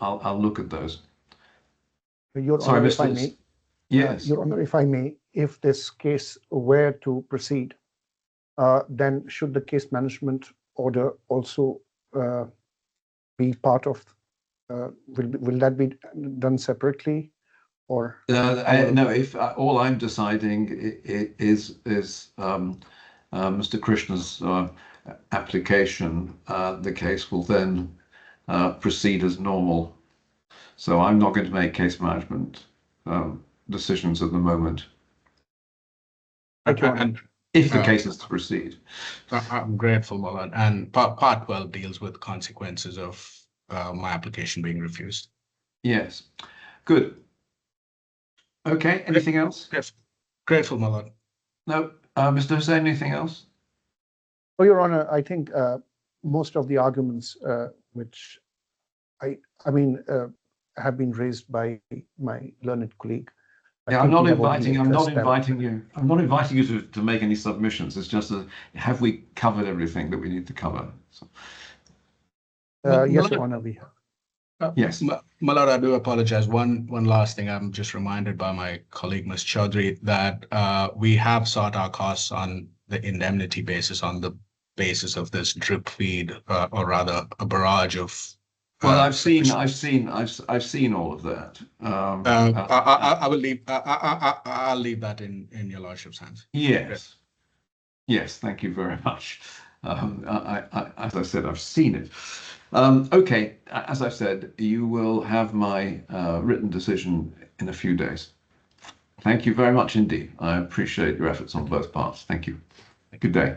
I'll look at those. Your Sorry, Honor, Mr. if I may. Yes. Your Honor, if I may, if this case were to proceed, then should the case management order also be part of? Will that be done separately? Or no, if all I'm deciding is Mr. Krishna's application, the case will then proceed as normal. So I'm not going to make case management decisions at the moment. Right, Your Honor. And if the uh, case is to proceed. I'm grateful, Mulad. And part 12 deals with consequences of my application being refused. Yes. Good. Okay. Anything else? Yes. Grateful, Mulad. No. Mr. Hussain, anything else? Oh, Your Honor, I think most of the arguments which I mean have been raised by my learned colleague. Yeah, I'm not inviting you. I'm not inviting you to make any submissions. It's just have we covered everything that we need to cover? So, Yes, Your Honor, we have. yes. Malad, I do apologize. One last thing. I'm just reminded by my colleague, Ms. Chaudhry, that we have sought our costs on the indemnity basis, on the basis of this drip feed, or rather a barrage of. Well, I've seen all of that. I will leave. I'll leave that in your lordship's hands. Yes. Yes. Thank you very much. As I said, I've seen it. Okay. As I said, you will have my written decision in a few days. Thank you very much indeed. I appreciate your efforts on both parts. Thank you. Good day.